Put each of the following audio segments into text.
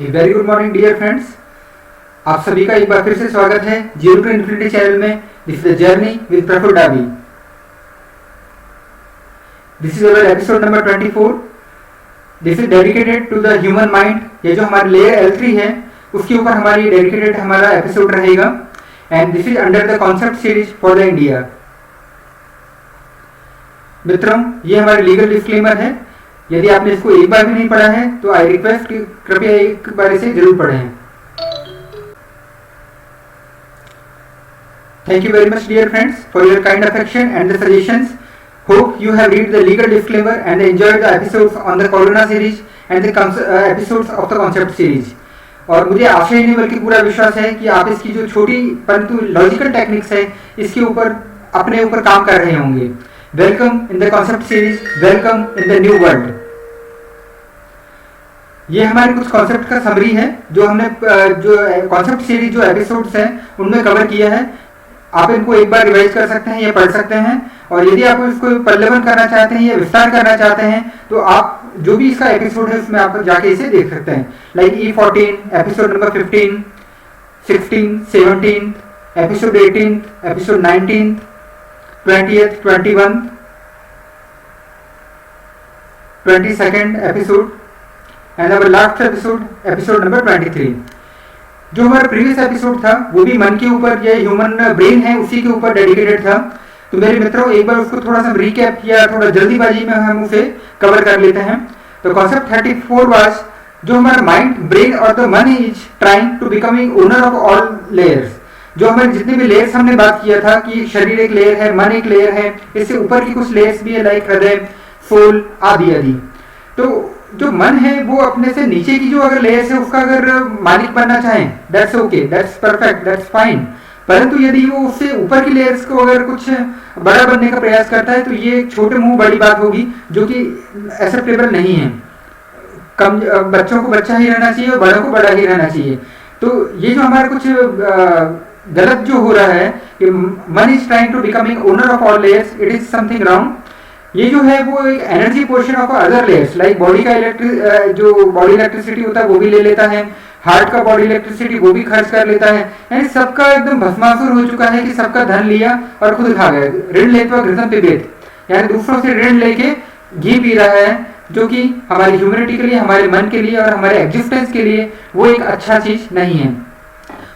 Very good morning dear friends. आप सभी का एक बार फिर से स्वागत है जीरो टू इन्फिनिटी चैनल में। This is the journey with Praful Dabi. This is our episode number 24। This is dedicated to the human mind. ये जो हमारी लेयर L3 है उसके ऊपर हमारी डेडिकेटेड हमारा एपिसोड रहेगा and this is under the concept series for the India. मित्रों, ये हमारे लीगल डिस्क्लेमर है। यदि आपने इसको एक बार भी नहीं पढ़ा है तो आई रिक्वेस्ट कि कृपया एक बार इसे जरूर पढ़ें। Thank you very much dear friends for your kind affection and the suggestions. Hope you have read the legal disclaimer and enjoyed the episodes on the Corona series and the episodes of the concept series. और मुझे आशा ही नहीं बल्कि पूरा विश्वास है कि आप इसकी जो छोटी परंतु लॉजिकल टेक्निक्स है इसके ऊपर अपने ऊपर काम कर रहे होंगे। Welcome in the concept series, welcome in the new world. ये हमारे कुछ कॉन्सेप्ट का समरी है जो हमने जो कॉन्सेप्ट सीरीज जो एपिसोड्स हैं उनमें कवर किया है। आप इनको एक बार रिवाइज कर सकते हैं या पढ़ सकते हैं, और यदि आप इसको पल्लवन करना चाहते हैं या विस्तार करना चाहते हैं तो आप जो भी इसका एपिसोड है उसमें आप जाके इसे देख सकते हैं। Like E14, episode number 15, 16, 17, episode 18, episode 19, 20th, 21, 22nd episode and our last episode, episode number 23। जो हमारा प्रीवियस एपिसोड था वो भी मन के ऊपर, ये ह्यूमन ब्रेन है उसी के ऊपर डेडिकेटेड था। तो मेरे मित्रों, एक बार उसको थोड़ा सा रिकैप किया, थोड़ा जल्दीबाजी में हम उसे कवर कर लेते हैं। तो कॉन्सेप्ट 34 वाज जो हमारा माइंड, ब्रेन और the man is trying to becoming owner of all layers. जो हमारे जितने भी लेयर्स हमने बात किया था कि शरीर एक लेयर है, मन एक लेयर है, इससे ऊपर की कुछ लेयर्स भी है लाइक हृदय, सोल आदि आदि। तो जो मन है वो अपने से नीचे की जो अगर लेयर्स है उसका अगर मालिक बनना चाहे that's okay, that's perfect, that's fine. परंतु यदि वो उससे ऊपर की लेयर्स को अगर कुछ बड़ा बनने का प्रयास करता है तो ये छोटे मुंह बड़ी बात होगी जो कि एक्सेप्टेबल नहीं है। कम बच्चों को बच्चा ही रहना चाहिए और बड़ों को बड़ा ही रहना चाहिए। तो ये जो हमारा कुछ गलत जो हो रहा है कि man is trying to becoming owner of all layers, it is something wrong. ये जो है वो एक energy portion of other layers like body का जो बॉडी इलेक्ट्रिसिटी होता है वो भी ले लेता है, हार्ट का बॉडी इलेक्ट्रिसिटी वो भी खर्च कर लेता है। यानी सबका एकदम भस्मासुर हो चुका है कि सबका धन लिया और खुद खा गया। ऋण लेते घृतम पिबेत, यानी दूसरों से ऋण लेके घी पी रहा है, जो कि हमारी ह्यूमैनिटी के लिए, हमारे मन के लिए और हमारे एग्जिस्टेंस के लिए वो एक अच्छा चीज नहीं है।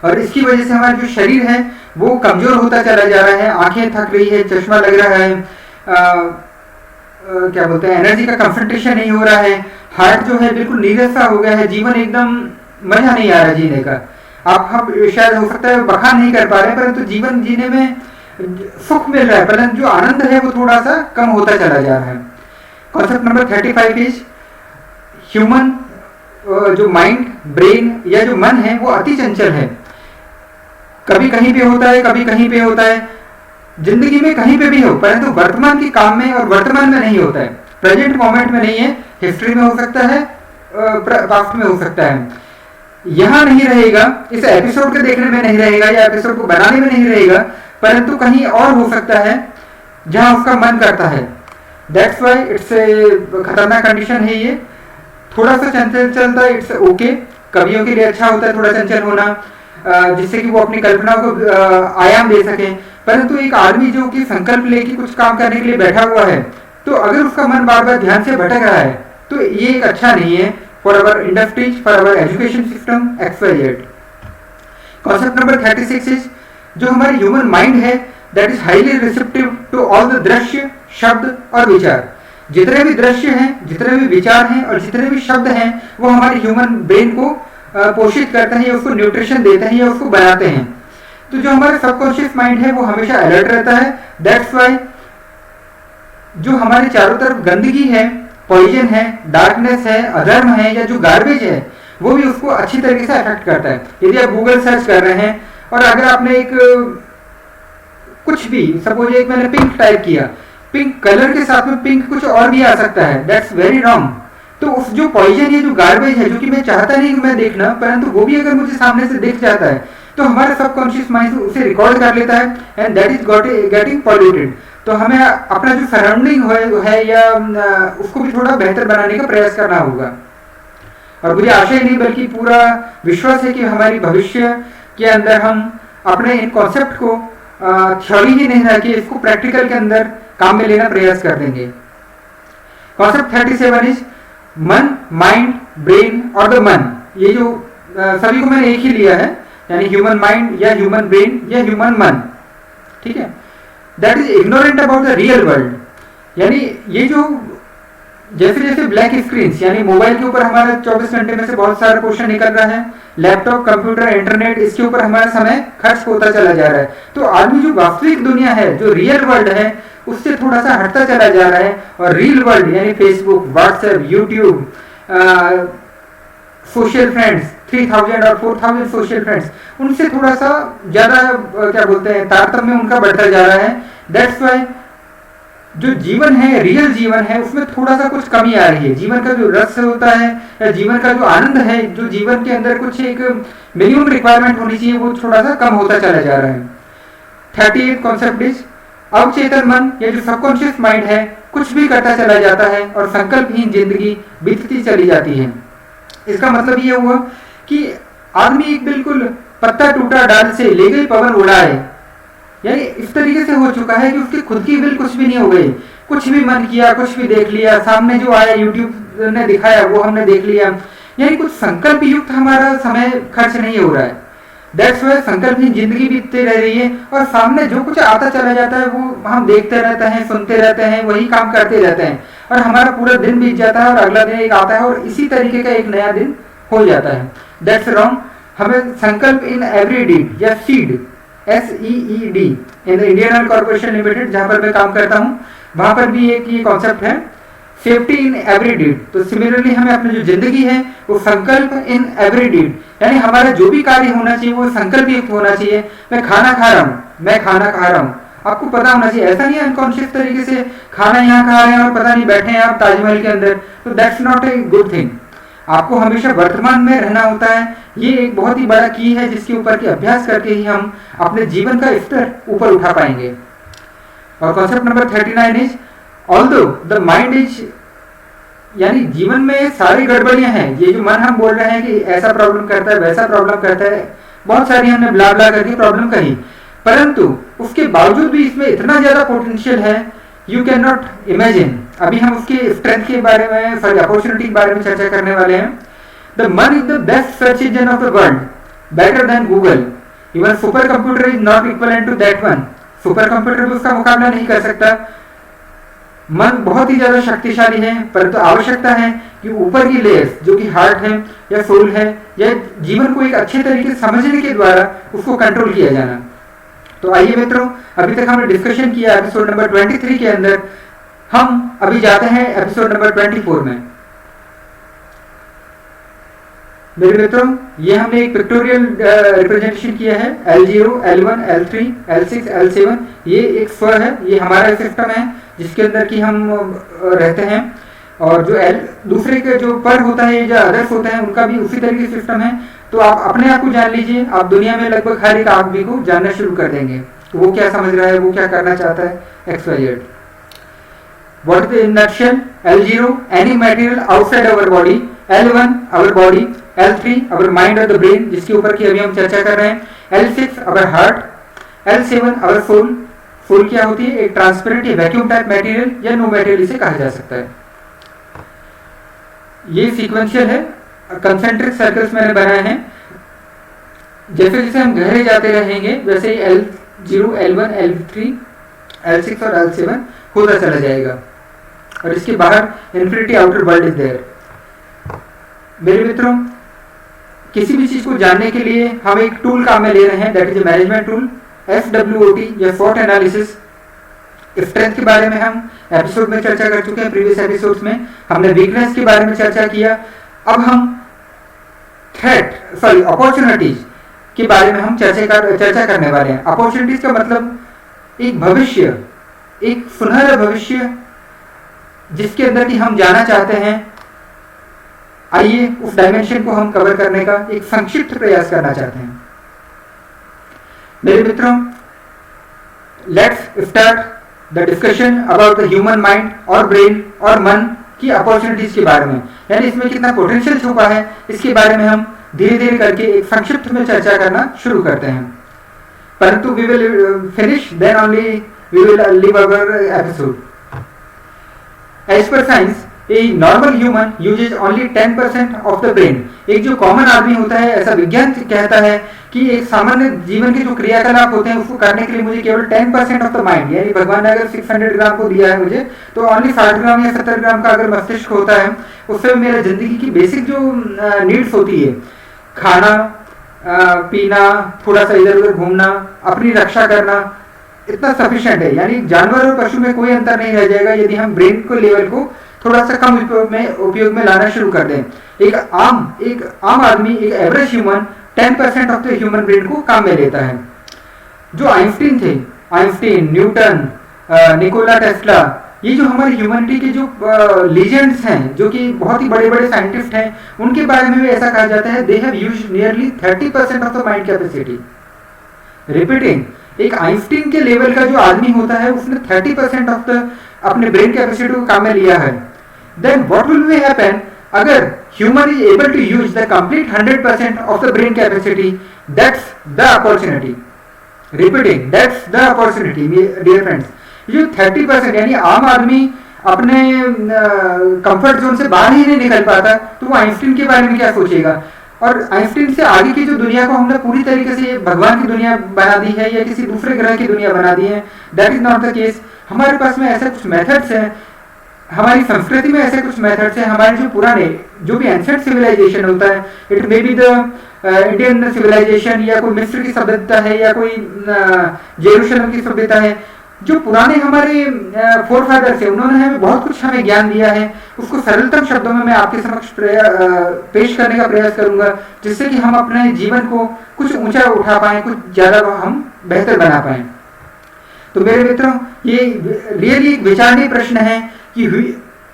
और इसकी वजह से हमारा जो शरीर है वो कमजोर होता चला जा रहा है, आंखें थक रही है, चश्मा लग रहा है, क्या बोलते हैं, एनर्जी का कंसंट्रेशन नहीं हो रहा है, हार्ट जो है बिल्कुल नीरस सा हो गया है, जीवन एकदम मजा नहीं आ रहा जीने का। आप हम शायद हो सकता है बखान नहीं कर पा रहे हैं परंतु जीवन जीने में सुख मिल रहा है परंतु जो आनंद है वो थोड़ा सा कम होता चला जा रहा है। कॉन्सेप्ट नंबर 35 इज ह्यूमन जो माइंड, ब्रेन या जो मन है वो अति चंचल है। कभी कहीं पे होता है, कभी कहीं पे होता है, जिंदगी में कहीं पे भी हो, परंतु वर्तमान के काम में और वर्तमान में नहीं होता है, प्रेजेंट मोमेंट में नहीं है। हिस्ट्री में हो सकता है, पास्ट में हो सकता है, यहाँ नहीं रहेगा, इस एपिसोड के देखने में नहीं रहेगा या एपिसोड को बनाने में नहीं रहेगा, परंतु कहीं और हो सकता है जहां उसका मन करता है। दैट्स वाई इट्स ए खतरनाक कंडीशन है ये। थोड़ा सा चंचल चलता है, इट्स ओके, कवियों के लिए अच्छा होता है थोड़ा चंचल होना, जिससे कि वो अपनी कल्पना को आयाम दे सके। परंतु एक आदमी जो कि संकल्प लेके कुछ काम करने के लिए बैठा हुआ है तो अगर उसका मन बार बार ध्यान से भटक रहा है तो ये एक अच्छा नहीं है for our industries, for our education system XYZ। Concept number 36 is जो हमारी ह्यूमन माइंड है that is highly receptive to all the दृश्य, शब्द और विचार। जितने भी दृश्य हैं, जितने भी विचार हैं और जितने भी शब्द हैं वो हमारे ह्यूमन ब्रेन को पोषित करते हैं या उसको न्यूट्रिशन देते हैं या उसको बनाते हैं। तो जो हमारा सबकॉन्शियस माइंड है वो हमेशा अलर्ट रहता है। दैट्स वाई जो हमारे चारों तरफ गंदगी है, पॉइजन है, डार्कनेस है, अधर्म है या जो गार्बेज है वो भी उसको अच्छी तरीके से अफेक्ट करता है। यदि आप गूगल सर्च कर रहे हैं और अगर आपने एक कुछ भी, सपोज एक मैंने पिंक टाइप किया, पिंक कलर के साथ में पिंक कुछ और भी आ सकता है, दैट्स वेरी रॉन्ग। तो उस जो पॉइजन है, जो गार्बेज है, जो कि मैं चाहता नहीं कि मैं देखना, परंतु वो भी अगर मुझे सामने से दिख जाता है तो हमारा सबकॉन्शियस माइंड उसे रिकॉर्ड कर लेता है and that is getting polluted. तो हमें अपना जो सराउंडिंग है या उसको भी थोड़ा बेहतर बनाने का प्रयास करना होगा। और मुझे आशा ही नहीं बल्कि पूरा विश्वास है कि हमारी भविष्य के अंदर हम अपने इन कॉन्सेप्ट को थ्योरी ही नहीं रह के इसको प्रैक्टिकल के अंदर काम में लेना प्रयास कर देंगे। कॉन्सेप्ट 37 इज मन, माइंड, ब्रेन और द मन। ये जो सभी को मैंने एक ही लिया है, यानी ह्यूमन माइंड या ह्यूमन ब्रेन या ह्यूमन मन, ठीक है। That is ignorant about the real world, यानी ये जो जैसे जैसे ब्लैक स्क्रीन यानी मोबाइल के ऊपर हमारा 24 घंटे में से बहुत सारा पोर्शन निकल रहा है, लैपटॉप, कंप्यूटर, इंटरनेट, इसके ऊपर हमारा समय खर्च होता चला जा रहा है, तो आदमी जो वास्तविक दुनिया है, जो रियल वर्ल्ड है, उससे थोड़ा सा हटता चला जा रहा है। और रियल वर्ल्ड यानी Facebook, WhatsApp, YouTube, social friends, 3000 और 4000 सोशल फ्रेंड्स, उनसे थोड़ा सा ज्यादा क्या बोलते हैं तारतम्य उनका बढ़ता जा रहा है। दैट्स वाई जो जीवन है, रियल जीवन है, उसमें थोड़ा सा कुछ कमी आ रही है। जीवन का जो रस होता है या जीवन का जो आनंद है, जो जीवन के अंदर कुछ एक मिनिमम रिक्वायरमेंट होनी चाहिए, वो थोड़ा सा कम होता चला जा रहा है। 38 कॉन्सेप्ट इज अवचेतन मन, या जो सबकॉन्शियस माइंड है, कुछ भी करता चला जाता है और संकल्पहीन जिंदगी बीतती चली जाती है। इसका मतलब ये हुआ कि आदमी एक बिल्कुल पत्ता टूटा डाल से ले गई पवन उड़ाए, यानी इस तरीके से हो चुका है कि उसकी खुद की विल कुछ भी नहीं हो गई। कुछ भी मन किया, कुछ भी देख लिया, सामने जो आया यूट्यूब ने दिखाया वो हमने देख लिया, यानी कुछ संकल्प युक्त हमारा समय खर्च नहीं हो रहा है। दैट्स वाई संकल्पहीन जिंदगी बीतती रह रही है और सामने जो कुछ आता चला जाता है वो हम देखते रहते हैं, सुनते रहते हैं, वही काम करते रहते हैं और हमारा पूरा दिन बीत जाता है और अगला दिन एक आता है और इसी तरीके का एक नया दिन हो जाता है। That's wrong. हमें संकल्प इन एवरी डीड या seed, SEED, in Indian oil corporation limited जहां पर मैं काम करता हूं, वहां पर भी एक ये कॉन्सेप्ट है, सेफ्टी इन एवरी डीड। तो सिमिलरली हमें अपनी जो जिंदगी है वो संकल्प इन एवरी डीड, यानी हमारा जो भी कार्य होना चाहिए वो संकल्प युक्त होना चाहिए। मैं खाना खा रहा हूँ, मैं खाना खा रहा हूँ, आपको पता होना चाहिए। ऐसा नहीं है अनकॉन्शियस तरीके से खाना यहाँ खा रहे हैं और पता नहीं बैठे हैं आप ताजमहल के अंदर, तो that's not a good thing. आपको हमेशा वर्तमान में रहना होता है। ये एक बहुत ही बड़ा की है जिसके ऊपर के अभ्यास करके ही हम अपने जीवन का स्तर ऊपर उठा पाएंगे। और concept number 39 is although the mind is, यानी जीवन में सारी गड़बड़ियां हैं। ये जो मन हम बोल रहे हैं कि ऐसा प्रॉब्लम करता है, वैसा प्रॉब्लम करता है, बहुत सारी हमने ब्ला ब्ला करके प्रॉब्लम कही, परंतु उसके बावजूद भी इसमें इतना ज्यादा पोटेंशियल है, यू कैन नॉट इमेजिन। अभी हम उसके स्ट्रेंथ के बारे में, सॉरी अपॉर्चुनिटी के बारे में चर्चा करने वाले हैं। The man is the best search engine of the world, better than Google. Even super computer is not equivalent to that one. Super computer भी उसका मुकाबला नहीं कर सकता। मन बहुत ही ज्यादा शक्तिशाली है, परंतु आवश्यकता है कि ऊपर की लेयर्स जो कि हार्ट है या सोल है या जीवन को एक अच्छे तरीके से समझने के द्वारा उसको कंट्रोल किया जाना। तो आइए मित्रों, अभी तक हमने डिस्कशन किया एपिसोड नंबर 23 के अंदर, हम अभी जाते हैं एपिसोड नंबर 24 में। मेरे मित्रों, ये हमने एक पिक्टोरियल रिप्रेजेंटेशन किया है, L0, L1, L3, L6, L7। ये एक स्वर है, ये हमारा सिस्टम है जिसके अंदर की हम रहते हैं। और जो दूसरे के जो पर होता है, जो अदर्स होते हैं, उनका भी उसी तरीके से सिस्टम है। तो आप अपने आप को जान लीजिए, आप दुनिया में लगभग हर एक आदमी को जानना शुरू कर देंगे, वो क्या समझ रहा है, वो क्या करना चाहता है, XYZ। What is in nutshell? L0, any material outside our body, L1, our body, L3, our mind or the brain, जिसके ऊपर की अभी हम चर्चा कर रहे हैं, L6, our heart, L7, our soul। Soul क्या होती है? एक ट्रांसपेरेंट या वैक्यूम टाइप मटेरियल या नो मटेरियल इसे कहा जा सकता है। ये सीक्वेंशियल है, कंसेंट्रिक सर्कल्स मैंने बनाए हैं। जैसे जैसे हम गहरे जाते रहेंगे वैसे ही L0, L1, L3, L6 और L7 होता चला जाएगा और इसके बाहर infinity outer world is there. मेरे मित्रों, किसी भी चीज को जानने के लिए हम एक टूल काम में ले रहे हैं, that is management tool, SWOT या SWOT एनालिसिस। स्ट्रेंथ के बारे में हम एपिसोड में चर्चा कर चुके हैं, प्रीवियस एपिसोड्स में हमने वीकनेस के बारे में चर्चा किया। अब हम अपॉर्चुनिटीज के बारे में हम चर्चा करने वाले हैं। अपॉर्चुनिटीज का मतलब एक भविष्य, एक सुनहरा भविष्य जिसके अंदर की हम जाना चाहते हैं। आइए उस डायमेंशन को हम कवर करने का एक संक्षिप्त प्रयास करना चाहते हैं। मेरे मित्रों, let's start the discussion about the human mind और ब्रेन और मन की अपॉर्चुनिटीज के बारे में, यानी इसमें कितना पोटेंशियल छुपा है, इसके बारे में हम धीरे धीरे करके एक संक्षिप्त में चर्चा करना शुरू करते हैं. परंतु we will finish then only we will leave our episode. As per science a normal human uses only 10% of the brain. एक जो कॉमन आदमी होता है, ऐसा विज्ञान कहता है कि एक सामान्य जीवन के जो क्रियाकलाप होते हैं उसको करने के लिए मुझे केवल 10% ऑफ द माइंड, यानी भगवान ने अगर 600 ग्राम को दिया है मुझे, तो ओनली 60 ग्राम या 70 ग्राम का अगर मस्तिष्क होता है, उससे मेरे जिंदगी की बेसिक जो नीड्स होती है, खाना, पीना, थोड़ा सा इधर उधर घूमना, अपनी रक्षा करना, इतना सफिशिएंट है. यानी जानवर और पशु में कोई अंतर नहीं रह जाएगा यदि हम ब्रेन को लेवल को थोड़ा सा कम उपयोग में लाना शुरू कर दें. एक आम आदमी, एक average human 10% of the human brain को काम में लेता है. जो आइंस्टीन थे, आइंस्टीन, न्यूटन, निकोला टेस्ला, ये जो हमारी ह्यूमैनिटी के जो लीजेंड्स हैं, जो कि बहुत ही बड़े बड़े साइंटिस्ट हैं, उनके बारे में भी ऐसा कहा जाता है they have used nearly 30% of the mind capacity. Repeating, एक आइंस्टीन के लेवल का जो आदमी होता है उसने 30% ऑफ द अपने ब्रेन कैपेसिटी को काम में लिया है. Then what will be happen अगर human is able to use the complete 100% of the brain capacity. That's the opportunity. Repeating, that's the opportunity dear friends. जो 30% यानी आम आदमी अपने कंफर्ट जोन से बाहर ही नहीं निकल पाता, तो वो आइंस्टीन के बारे में क्या सोचेगा. और आइंस्टीन से आगे की जो दुनिया को हमने पूरी तरीके से भगवान की दुनिया बना दी है या किसी दूसरे ग्रह की दुनिया बना दी है. That is not the case. हमारे पास में ऐसे कुछ मेथड्स हैं, हमारी संस्कृति में ऐसे कुछ मेथड्स हैं, हमारे जो पुराने, जो भी एंशिएंट सिविलाइजेशन होता है, it may be the Indian civilization या कोई मिस्र की सभ्यता है या कोई जेरूशलेम की सभ्यता है, जो पुराने हमारे फोर फादर्स है, उन्होंने हमें बहुत कुछ हमें ज्ञान दिया है. उसको सरलतम शब्दों में मैं आपके समक्ष पेश करने का प्रयास करूंगा, जिससे कि हम अपने जीवन को कुछ ऊंचा उठा पाएं, कुछ ज्यादा हम बेहतर बना पाएं. तो मेरे मित्रों, ये रियली एक विचारणीय प्रश्न है कि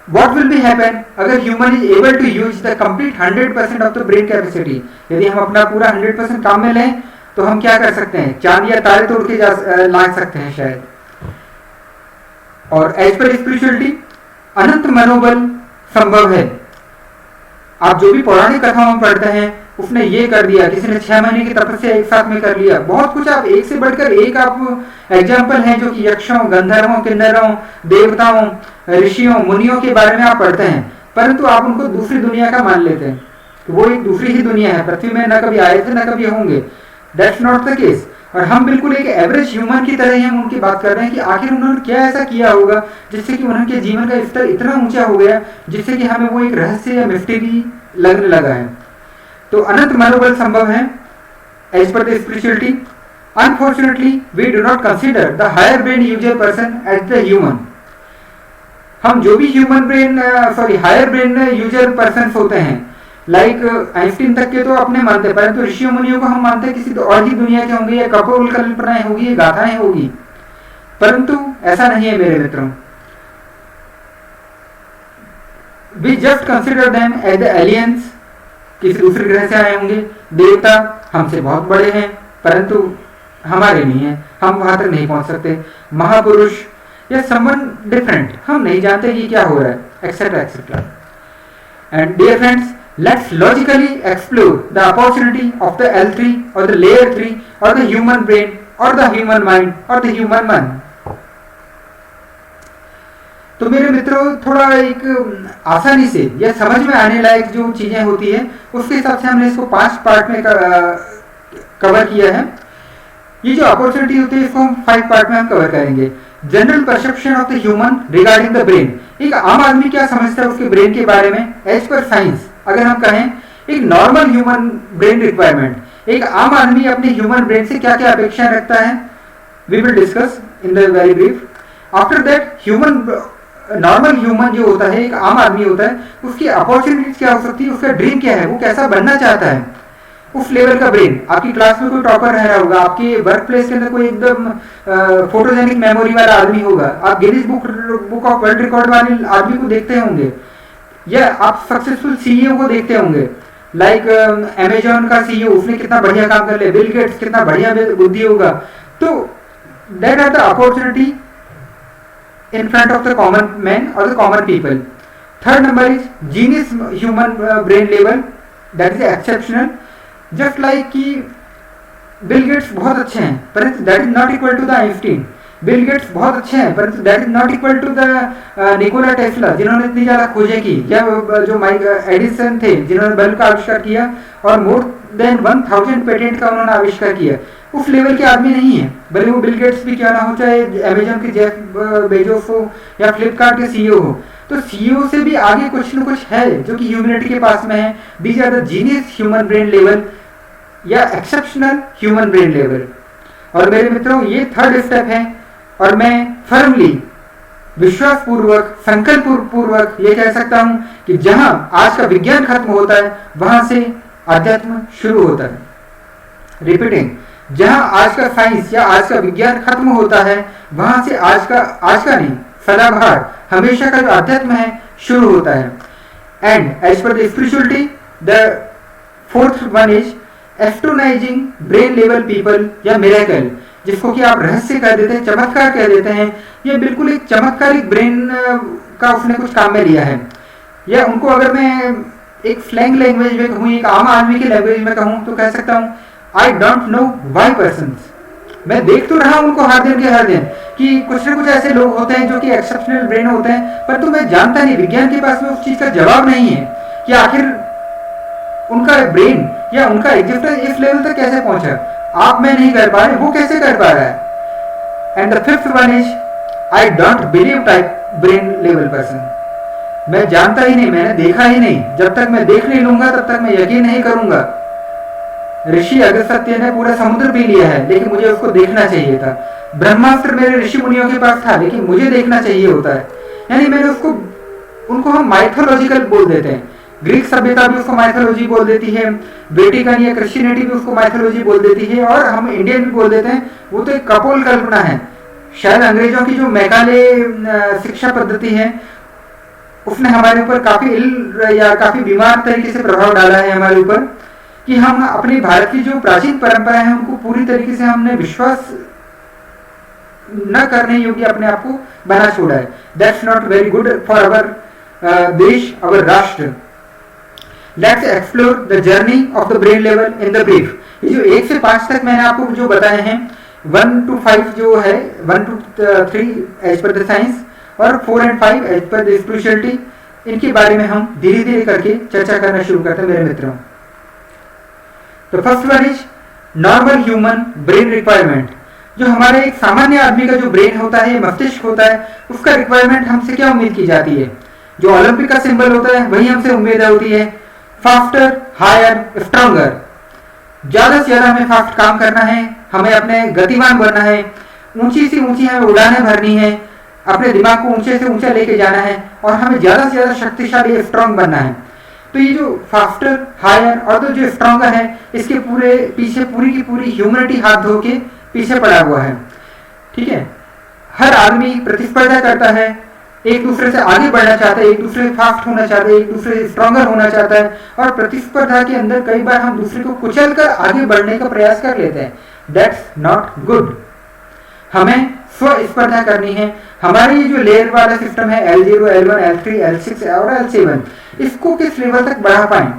व्हाट विल बी हैपन अगर human is able to use the complete 100% of the brain capacity. यदि हम अपना पूरा 100% काम में लें तो हम क्या कर सकते हैं, चांद या तारे तोड़ के ला सकते हैं शायद. और एज पर स्पिरिचुअलिटी अनंत मनोबल संभव है. आप जो भी पौराणिक कथाओं में पढ़ते हैं, उसने ये कर दिया, किसी ने 6 महीने की तपस्या एक साथ में कर लिया, बहुत कुछ. आप एक से बढ़कर एक आप एग्जाम्पल हैं जो कि यक्षों, गंधर्वों, किन्नरों, देवताओं, ऋषियों, मुनियों के बारे में आप पढ़ते हैं, परंतु आप उनको दूसरी दुनिया का मान लेते हैं कि वो एक दूसरी ही दुनिया है, पृथ्वी में न कभी आए थे न कभी होंगे. That's not the case. और हम बिल्कुल एक एवरेज ह्यूमन की तरह ही हम उनकी बात कर रहे हैं कि आखिर उन्होंने क्या ऐसा किया होगा जिससे कि उनके जीवन का स्तर इतना ऊंचा हो गया, जिससे कि हमें वो एक रहस्य या मिस्ट्री लगने लगा है. तो अनंत मनोबल संभव है as per the spirituality. Unfortunately we do not consider the higher brain user person as the human. हम जो भी हायर ब्रेन यूजर पर्सन होते हैं, लाइक आइंस्टीन तक के तो अपने मानते हैं, परंतु ऋषियों मुनियों को हम मानते हैं किसी और ही दुनिया के होंगे, या कपोल कल्पनाएं होगी, या गाथाएं होगी. परंतु ऐसा नहीं है मेरे मित्रों. We just consider them as the aliens, किसी दूसरे ग्रह से आए होंगे. देवता हमसे बहुत बड़े हैं परंतु हमारे नहीं है, हम वहां तक नहीं पहुंच सकते. महापुरुष या समवन डिफरेंट, हम नहीं जानते कि क्या हो रहा है, etcetera etcetera. And dear friends, let's logically explore the opportunity of the L3 or the layer 3 or the human brain or the human mind or the human man. तो मेरे मित्रों, थोड़ा एक आसानी से या समझ में आने लायक जो चीजें होती है उसके हिसाब से हमने इसको 5 पार्ट में कवर किया है. ये जो अपॉर्चुनिटी होती है इसको हम 5 पार्ट में हम कवर करेंगे. General perception of the human regarding the brain. एक आम आदमी क्या समझता है उसके ब्रेन के बारे में एज पर साइंस. अगर हम कहें एक नॉर्मल ह्यूमन ब्रेन रिक्वायरमेंट, एक आम आदमी अपने ह्यूमन ब्रेन से क्या क्या अपेक्षा रखता है, we will discuss in the very brief. After that normal human जो होता है, एक आम आदमी होता है, उसकी अपॉर्चुनिटीज क्या हो सकती है, उसका ड्रीम क्या है, वो कैसा बनना चाहता है, उस लेवल का ब्रेन. आपकी क्लास में कोई टॉपर रह रहा होगा, आपके वर्क प्लेस के अंदर कोई एकदम फोटोजेनिक मेमोरी वाला आदमी होगा, आप Guinness book of world record वाले आदमी को देखते होंगे, या आप सक्सेसफुल सीईओ को देखते होंगे, लाइक अमेजॉन का सीईओ, उसने कितना बढ़िया काम कर लिया, बिल गेट्स कितना बढ़िया बुद्धि होगा. तो that are the opportunity in front of the common man और the common people. Third number is genius human brain level, that is exceptional. Just like कि बिल गेट्स बहुत अच्छे हैं परंतु that is not equal to the Einstein. Bill Gates बहुत अच्छे हैं परंतु that is not equal to the Nikola Tesla जिन्होंने इतनी ज्यादा खोजें की, या जो माइक एडिसन थे जिन्होंने बल्ब का आविष्कार किया और मोर देन 1000 पेटेंट का उन्होंने आविष्कार किया। उस लेवल के आदमी नहीं है, भले वो बिल गेट्स भी क्यों ना हो, चाहे अमेजोन के जेफ बेजोस हो या फ्लिपकार्ट के सीईओ हो। तो सीईओ से भी आगे कुछ न कुछ है जो कि ह्यूमैनिटी के पास में है। These are the genius human brain level या एक्सेप्शनल ह्यूमन ब्रेन लेवल। और मेरे मित्रों ये थर्ड स्टेप है और मैं फर्मली विश्वास पूर्वक संकल्प पूर्वक ये कह सकता हूं कि जहां आज का विज्ञान खत्म होता है वहां से अध्यात्म शुरू होता है। रिपीटिंग, जहां आज का साइंस या आज का विज्ञान खत्म होता है वहां से आज का नहीं सदाबहार हमेशा का जो अध्यात्म है शुरू होता है। And as per the spirituality the fourth one is astonishing brain level people या मिरेकल, जिसको कि आप रहस्य कह देते हैं, चमत्कार कह देते हैं। ये बिल्कुल एक चमत्कारिक ब्रेन का उसने कुछ काम में लिया है। या उनको अगर मैं एक स्लैंग लैंग्वेज में कहूँ, एक आम आदमी की लैंग्वेज में कहूँ तो कह सकता हूँ I don't know why persons. मैं देख तो रहा हूँ उनको हर दिन कि कुछ ना कुछ ऐसे लोग होते हैं जो कि एक्सेप्शनल ब्रेन होते हैं, पर तो मैं जानता नहीं, विज्ञान के पास में उस चीज का जवाब नहीं है कि आखिर उनका ब्रेन या उनका एग्जिस्टेंस इस लेवल तक कैसे पहुंचा। आप मैं नहीं कर पा रहे, वो कैसे कर पा रहा है। And the fifth one is I don't believe type brain level person. मैं जानता ही नहीं, मैंने देखा ही नहीं, जब तक मैं देख नहीं लूंगा तब तक मैं यकीन नहीं करूंगा। ऋषि अगस्त्य ने पूरा समुद्र पी लिया है लेकिन मुझे उसको देखना चाहिए था। ब्रह्मास्त्र मेरे ऋषि मुनियों के पास था लेकिन मुझे देखना चाहिए होता है। यानी मैंने उनको हम माइथोलॉजिकल बोल देते हैं। ग्रीक सभ्यता भी उसको माइथोलॉजी बोल देती है, वेटिकन या क्रिश्चियनिटी भी उसको माइथोलॉजी बोल देती है, और हम इंडियन भी बोल देते हैं। वो तो एक कपोल कल्पना है। शायद अंग्रेजों की जो मैकाले शिक्षा पद्धति है उसने हमारे ऊपर काफी इल या काफी बीमार तरीके से प्रभाव डाला है हमारे ऊपर, कि हम अपनी भारत की जो प्राचीन परंपरा है उनको पूरी तरीके से हमने विश्वास न करने योग्य अपने आप को बना छोड़ा है। That's not very good for our देश, अवर राष्ट्र। Let's explore the journey of the brain level in the brief. ये जो 1 से 5 तक मैंने आपको जो बताए हैं, 1 to 5 जो है, 1 to 3 as per the science और 4 and 5 as per the spirituality, इनके बारे में हम धीरे धीरे करके चर्चा करना शुरू करते हैं मेरे मित्रों। तो first one is normal human brain requirement. जो हमारे एक सामान्य आदमी का जो ब्रेन होता है, मस्तिष्क होता है, उसका रिक्वायरमेंट हमसे क्या उम्मीद की जाती है। जो ओलंपिक का सिंबल होता है वही हमसे उम्मीद होती है, फास्टर, हायर, स्ट्रॉन्गर। ज्यादा से ज्यादा हमें फास्ट काम करना है, हमें अपने गतिवान बनना है, ऊंची से ऊंची हमें उड़ानें भरनी है, अपने दिमाग को ऊंचे से ऊंचा लेके जाना है और हमें ज्यादा से ज्यादा शक्तिशाली स्ट्रॉन्ग बनना है। तो ये जो फास्टर, हायर और तो जो स्ट्रॉन्गर है, इसके पूरे पीछे पूरी की पूरी ह्यूमैनिटी हाथ धो के पीछे पड़ा हुआ है। ठीक है, हर आदमी प्रतिस्पर्धा करता है, एक दूसरे से आगे बढ़ना चाहता है, एक दूसरे से फास्ट होना चाहता है, एक दूसरे से स्ट्रॉन्गर होना चाहता है, और प्रतिस्पर्धा के अंदर कई बार हम दूसरे को कुचल कर आगे बढ़ने का प्रयास कर लेते हैं। That's not good. हमें स्पर्धा करनी है। हमारी ये जो लेयर वाला सिस्टम है, L0, L1, L3, L6 और L7, इसको किस लेवल तक बढ़ा पाए।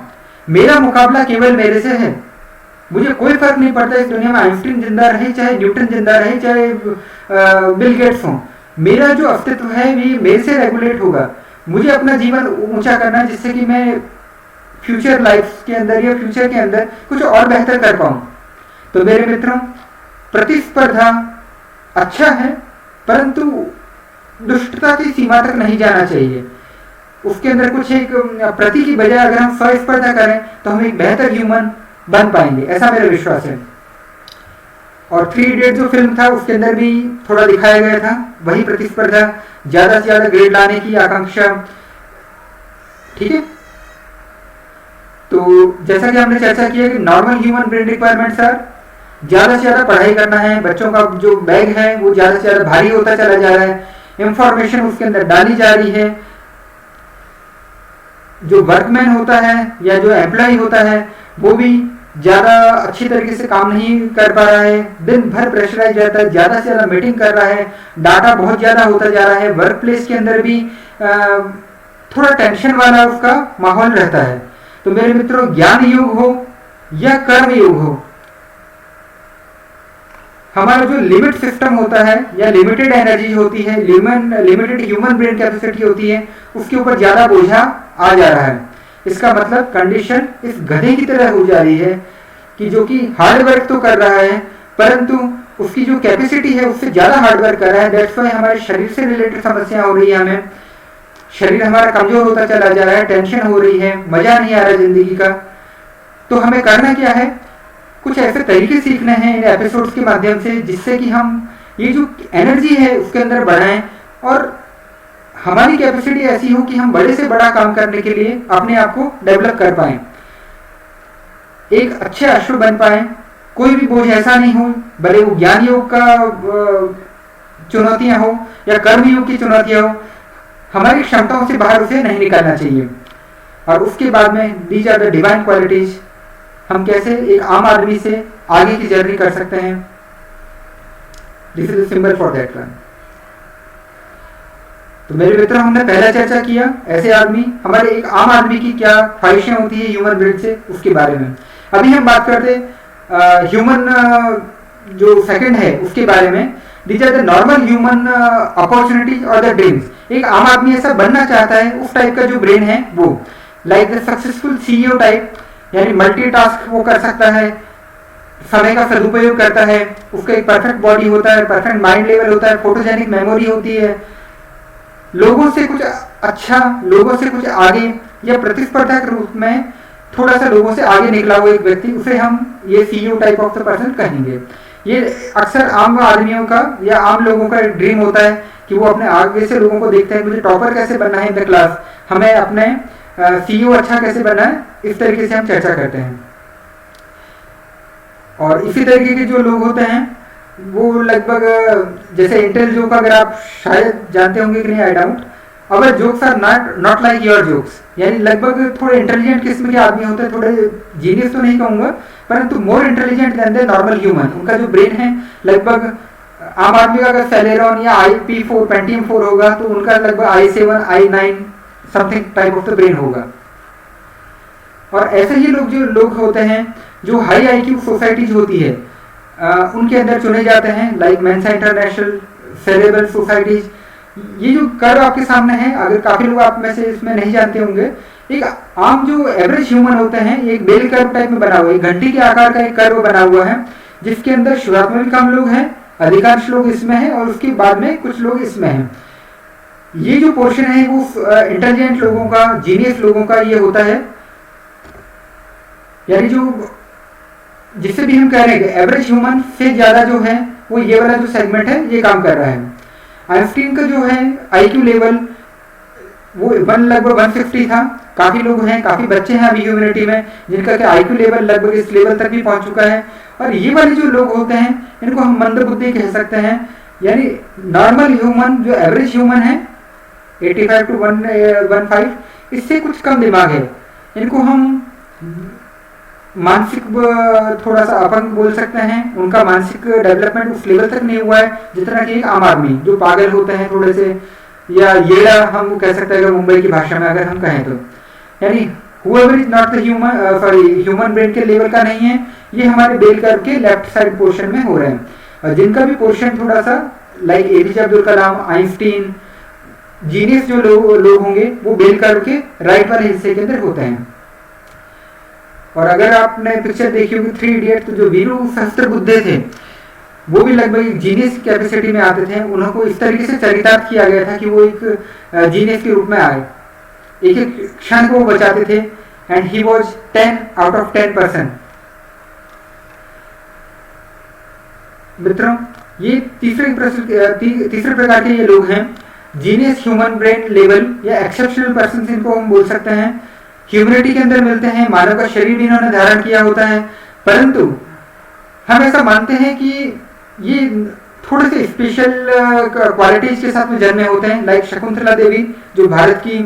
मेरा मुकाबला केवल मेरे से है। मुझे कोई फर्क नहीं पड़ता इस दुनिया में आइंस्टीन जिंदा रहे, चाहे न्यूटन जिंदा रहे, चाहे बिल गेट्स हो। मेरा जो अस्तित्व है ये मेरे से रेगुलेट होगा। मुझे अपना जीवन ऊंचा करना है जिससे कि मैं फ्यूचर लाइफ के अंदर या फ्यूचर के अंदर कुछ और बेहतर कर पाऊं। तो मेरे मित्रों, प्रतिस्पर्धा अच्छा है परंतु दुष्टता की सीमा तक नहीं जाना चाहिए। उसके अंदर कुछ एक प्रति की बजाय अगर हम स्पर्धा करें तो हम एक बेहतर ह्यूमन बन पाएंगे, ऐसा मेरा विश्वास है। और 3 इडियट जो फिल्म था उसके अंदर भी थोड़ा दिखाया गया था वही प्रतिस्पर्धा, ज्यादा से ज्यादा ग्रेड लाने की आकांक्षा। ठीक है, तो जैसा कि हमने चर्चा किया कि normal human brain requirements are ज्यादा से ज्यादा पढ़ाई करना है। बच्चों का जो बैग है वो ज्यादा से ज्यादा भारी होता चला जा रहा है, इंफॉर्मेशन उसके अंदर डाली जा रही है। जो वर्कमैन होता है या जो एम्प्लॉय होता है वो भी ज्यादा अच्छी तरीके से काम नहीं कर पा रहा है, दिन भर प्रेशराइज रहता है, ज्यादा से ज्यादा मीटिंग कर रहा है, डाटा बहुत ज्यादा होता जा रहा है। वर्क प्लेस के अंदर भी थोड़ा टेंशन वाला उसका माहौल रहता है। तो मेरे मित्रों, ज्ञान योग हो या कर्म योग हो, हमारा जो लिमिट सिस्टम होता है या लिमिटेड एनर्जी होती है, लिमिटेड ह्यूमन ब्रेन कैपेसिटी होती है, उसके ऊपर ज्यादा बोझा आ जा रहा है। इसका मतलब कंडीशन इस गधे की तरह हो जा रही है कि जो कि हार्ड वर्क तो कर रहा है परंतु उसकी जो कैपेसिटी है उससे ज्यादा हार्ड वर्क कर रहा है। दैट्स व्हाई हमारे शरीर से रिलेटेड समस्या हो रही है, हमें शरीर हमारा कमजोर होता चला जा रहा है, टेंशन हो रही है, मजा नहीं आ रहा जिंदगी का। तो हमें करना क्या है, कुछ ऐसे तरीके सीखने हैं इन एपिसोड्स के माध्यम से जिससे कि हम ये जो एनर्जी है उसके अंदर बढ़ाएं और हमारी कैपेसिटी ऐसी हो कि हम बड़े से बड़ा काम करने के लिए अपने आप को डेवलप कर पाए, एक अच्छे अश्व बन पाए। कोई भी बोझ ऐसा नहीं हो, भले वो ज्ञान योग का चुनौतियां हो या कर्म योग की चुनौतियां हो, हमारी क्षमताओं से बाहर उसे नहीं निकालना चाहिए। और उसके बाद में these are the divine qualities, हम कैसे एक आम आदमी से आगे की जर्नी कर सकते हैं। This is symbol for that one. तो मेरे मित्र, हमने पहला चर्चा किया ऐसे आदमी, हमारे एक आम आदमी की क्या ख्वाहिशें होती है ह्यूमन ब्रेन से, उसके बारे में। अभी हम बात करते ह्यूमन जो सेकंड है उसके बारे में। These are the normal human opportunities और द ड्रीम्स। एक आम आदमी ऐसा बनना चाहता है, उस टाइप का जो ब्रेन है वो, like the successful CEO type, यानी मल्टीटास्क वो कर सकता है, समय का सदुपयोग करता है, उसका एक परफेक्ट बॉडी होता है, परफेक्ट माइंड लेवल होता है, फोटोजेनिक मेमोरी होती है, लोगों से कुछ अच्छा, लोगों से कुछ आगे या प्रतिस्पर्धा के रूप में थोड़ा सा लोगों से आगे निकला हुआ एक व्यक्ति, उसे हम ये CEO type of the person कहेंगे। ये अक्सर आम आदमियों का या आम लोगों का ड्रीम होता है कि वो अपने आगे से लोगों को देखते हैं, मुझे टॉपर कैसे बनना है इन द क्लास, हमें अपने सीईओ अच्छा कैसे बनना है, इस तरीके से हम चर्चा करते हैं। और इसी तरीके के जो लोग होते हैं वो लगभग जैसे इंटेल जोक, अगर आप शायद जानते होंगे कि नहीं, I doubt, our jokes are not like your jokes, यानी लगभग थोड़े इंटेलिजेंट किस्म के आदमी होते हैं, थोड़े जीनियस तो नहीं कहूंगा परंतु more intelligent then the normal human. उनका जो ब्रेन है लगभग आम आदमी का अगर सेलेरॉन या IP4 पेंटियम 4 होगा तो उनका लगभग i7 i9 something type of the brain होगा। और ऐसे ही लोग जो लोग होते हैं जो हाई IQ सोसाइटीज होती है उनके अंदर चुने जाते हैं, like Mensa international, cerebral societies. ये जो कर्व आपके सामने है, अगर काफी लोग आप में से इसमें नहीं जानते होंगे, एक आम जो एवरेज ह्यूमन होते हैं एक बेल कर्व टाइप में बना हुआ है, घंटी के आकार का एक कर्व बना हुआ है जिसके अंदर शुरुआत में भी कम लोग हैं, अधिकांश लोग इसमें हैं और उसके बाद में कुछ लोग इसमें हैं। ये जो पोर्शन है वो इंटेलिजेंट लोगों का, जीनियस लोगों का ये होता है, यानी जो जिससे भी हम कह रहे हैं एवरेज ह्यूमन से ज्यादा जो है वो ये वाला जो सेगमेंट है ये काम कर रहा है। आइंस्टीन का जो है IQ लेवल वो लगभग 150 था। काफी लोग हैं, काफी बच्चे हैं अभी ह्यूमैनिटी में जिनका क्या IQ लेवल लगभग इस लेवल तक भी पहुंच चुका है। और ये वाले जो लोग होते हैं इनको हम मंदबुद्धि कह सकते हैं, यानी नॉर्मल ह्यूमन जो एवरेज ह्यूमन है 85 to 115, इससे कुछ कम दिमाग है, इनको हम मानसिक थोड़ा सा अपंग बोल सकते हैं। उनका मानसिक डेवलपमेंट उस लेवल तक नहीं हुआ है जितना कि एक आम आदमी जो पागल होते हैं थोड़े से, या येड़ा हम कह सकते हैं मुंबई की भाषा में अगर हम कहें तो, यानी whoever is not the human brain के लेवल का नहीं है, ये हमारे बेल कर्व के लेफ्ट साइड पोर्शन में हो रहे हैं। और जिनका भी पोर्शन थोड़ा सा like APJ Abdul Kalam, Einstein, genius जो लोग होंगे वो बेल कर्व के राइट वाले हिस्से के अंदर होते हैं। और अगर आपने पिक्चर देखी होगी 3 इडियट, तो जो वीरू सहस्त्रबुद्धे थे वो भी लगभग जीनियस कैपेसिटी में आते थे। उनको इस तरीके से चरितार्थ किया गया था कि वो एक जीनियस के रूप में आए, एक एक क्षण को वो बचाते थे। And he was 10 out of 10%। मित्रों, ये तीसरे प्रकार के ये लोग हैं, जीनियस ह्यूमन ब्रेन लेवल या एक्सेप्शनल पर्सन इनको हम बोल सकते हैं। ह्यूमैनिटी के अंदर मिलते हैं, मानव का शरीर भी इन्होंने धारण किया होता है, परंतु हम ऐसा मानते हैं कि ये थोड़े से स्पेशल क्वालिटीज के साथ में जन्मे होते हैं, लाइक शकुंतला देवी जो भारत की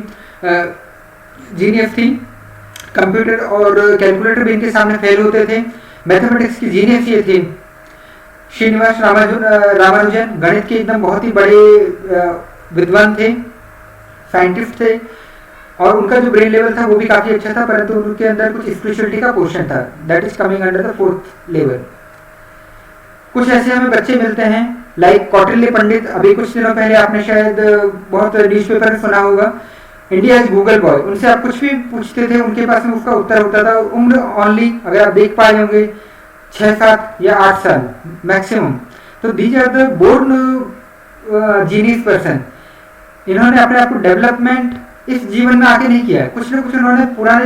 जीनियस थी, कंप्यूटर और कैलकुलेटर भी इनके सामने फेल होते थे, मैथमेटिक्स की जीनियस ये थी। श्रीनिवास रामानुजन गणित के एकदम बहुत ही बड़े विद्वान थे, साइंटिस्ट थे। और उनका जो ब्रेन लेवल था वो भी काफ़ी अच्छा था, परंतु उनके अंदर कुछ स्पिरिचुअलिटी का पोर्शन था, that is coming under the 4th level. कुछ ऐसे हमें बच्चे मिलते हैं लाइक कौटिल्य पंडित, अभी कुछ दिनों पहले आपने शायद बहुत न्यूज़पेपर में सुना होगा, इंडिया इज गूगल बॉय। उनसे आप कुछ भी पूछते थे उनके पास में उसका उत्तर होता था। उम्र ओनली, अगर आप देख पाए होंगे, 6-7 या 8 साल मैक्सिमम। तो these are the born genius person. इन्होंने अपने आप को डेवलपमेंट इस जीवन में आके नहीं किया है, कुछ ना कुछ उन्होंने पुराने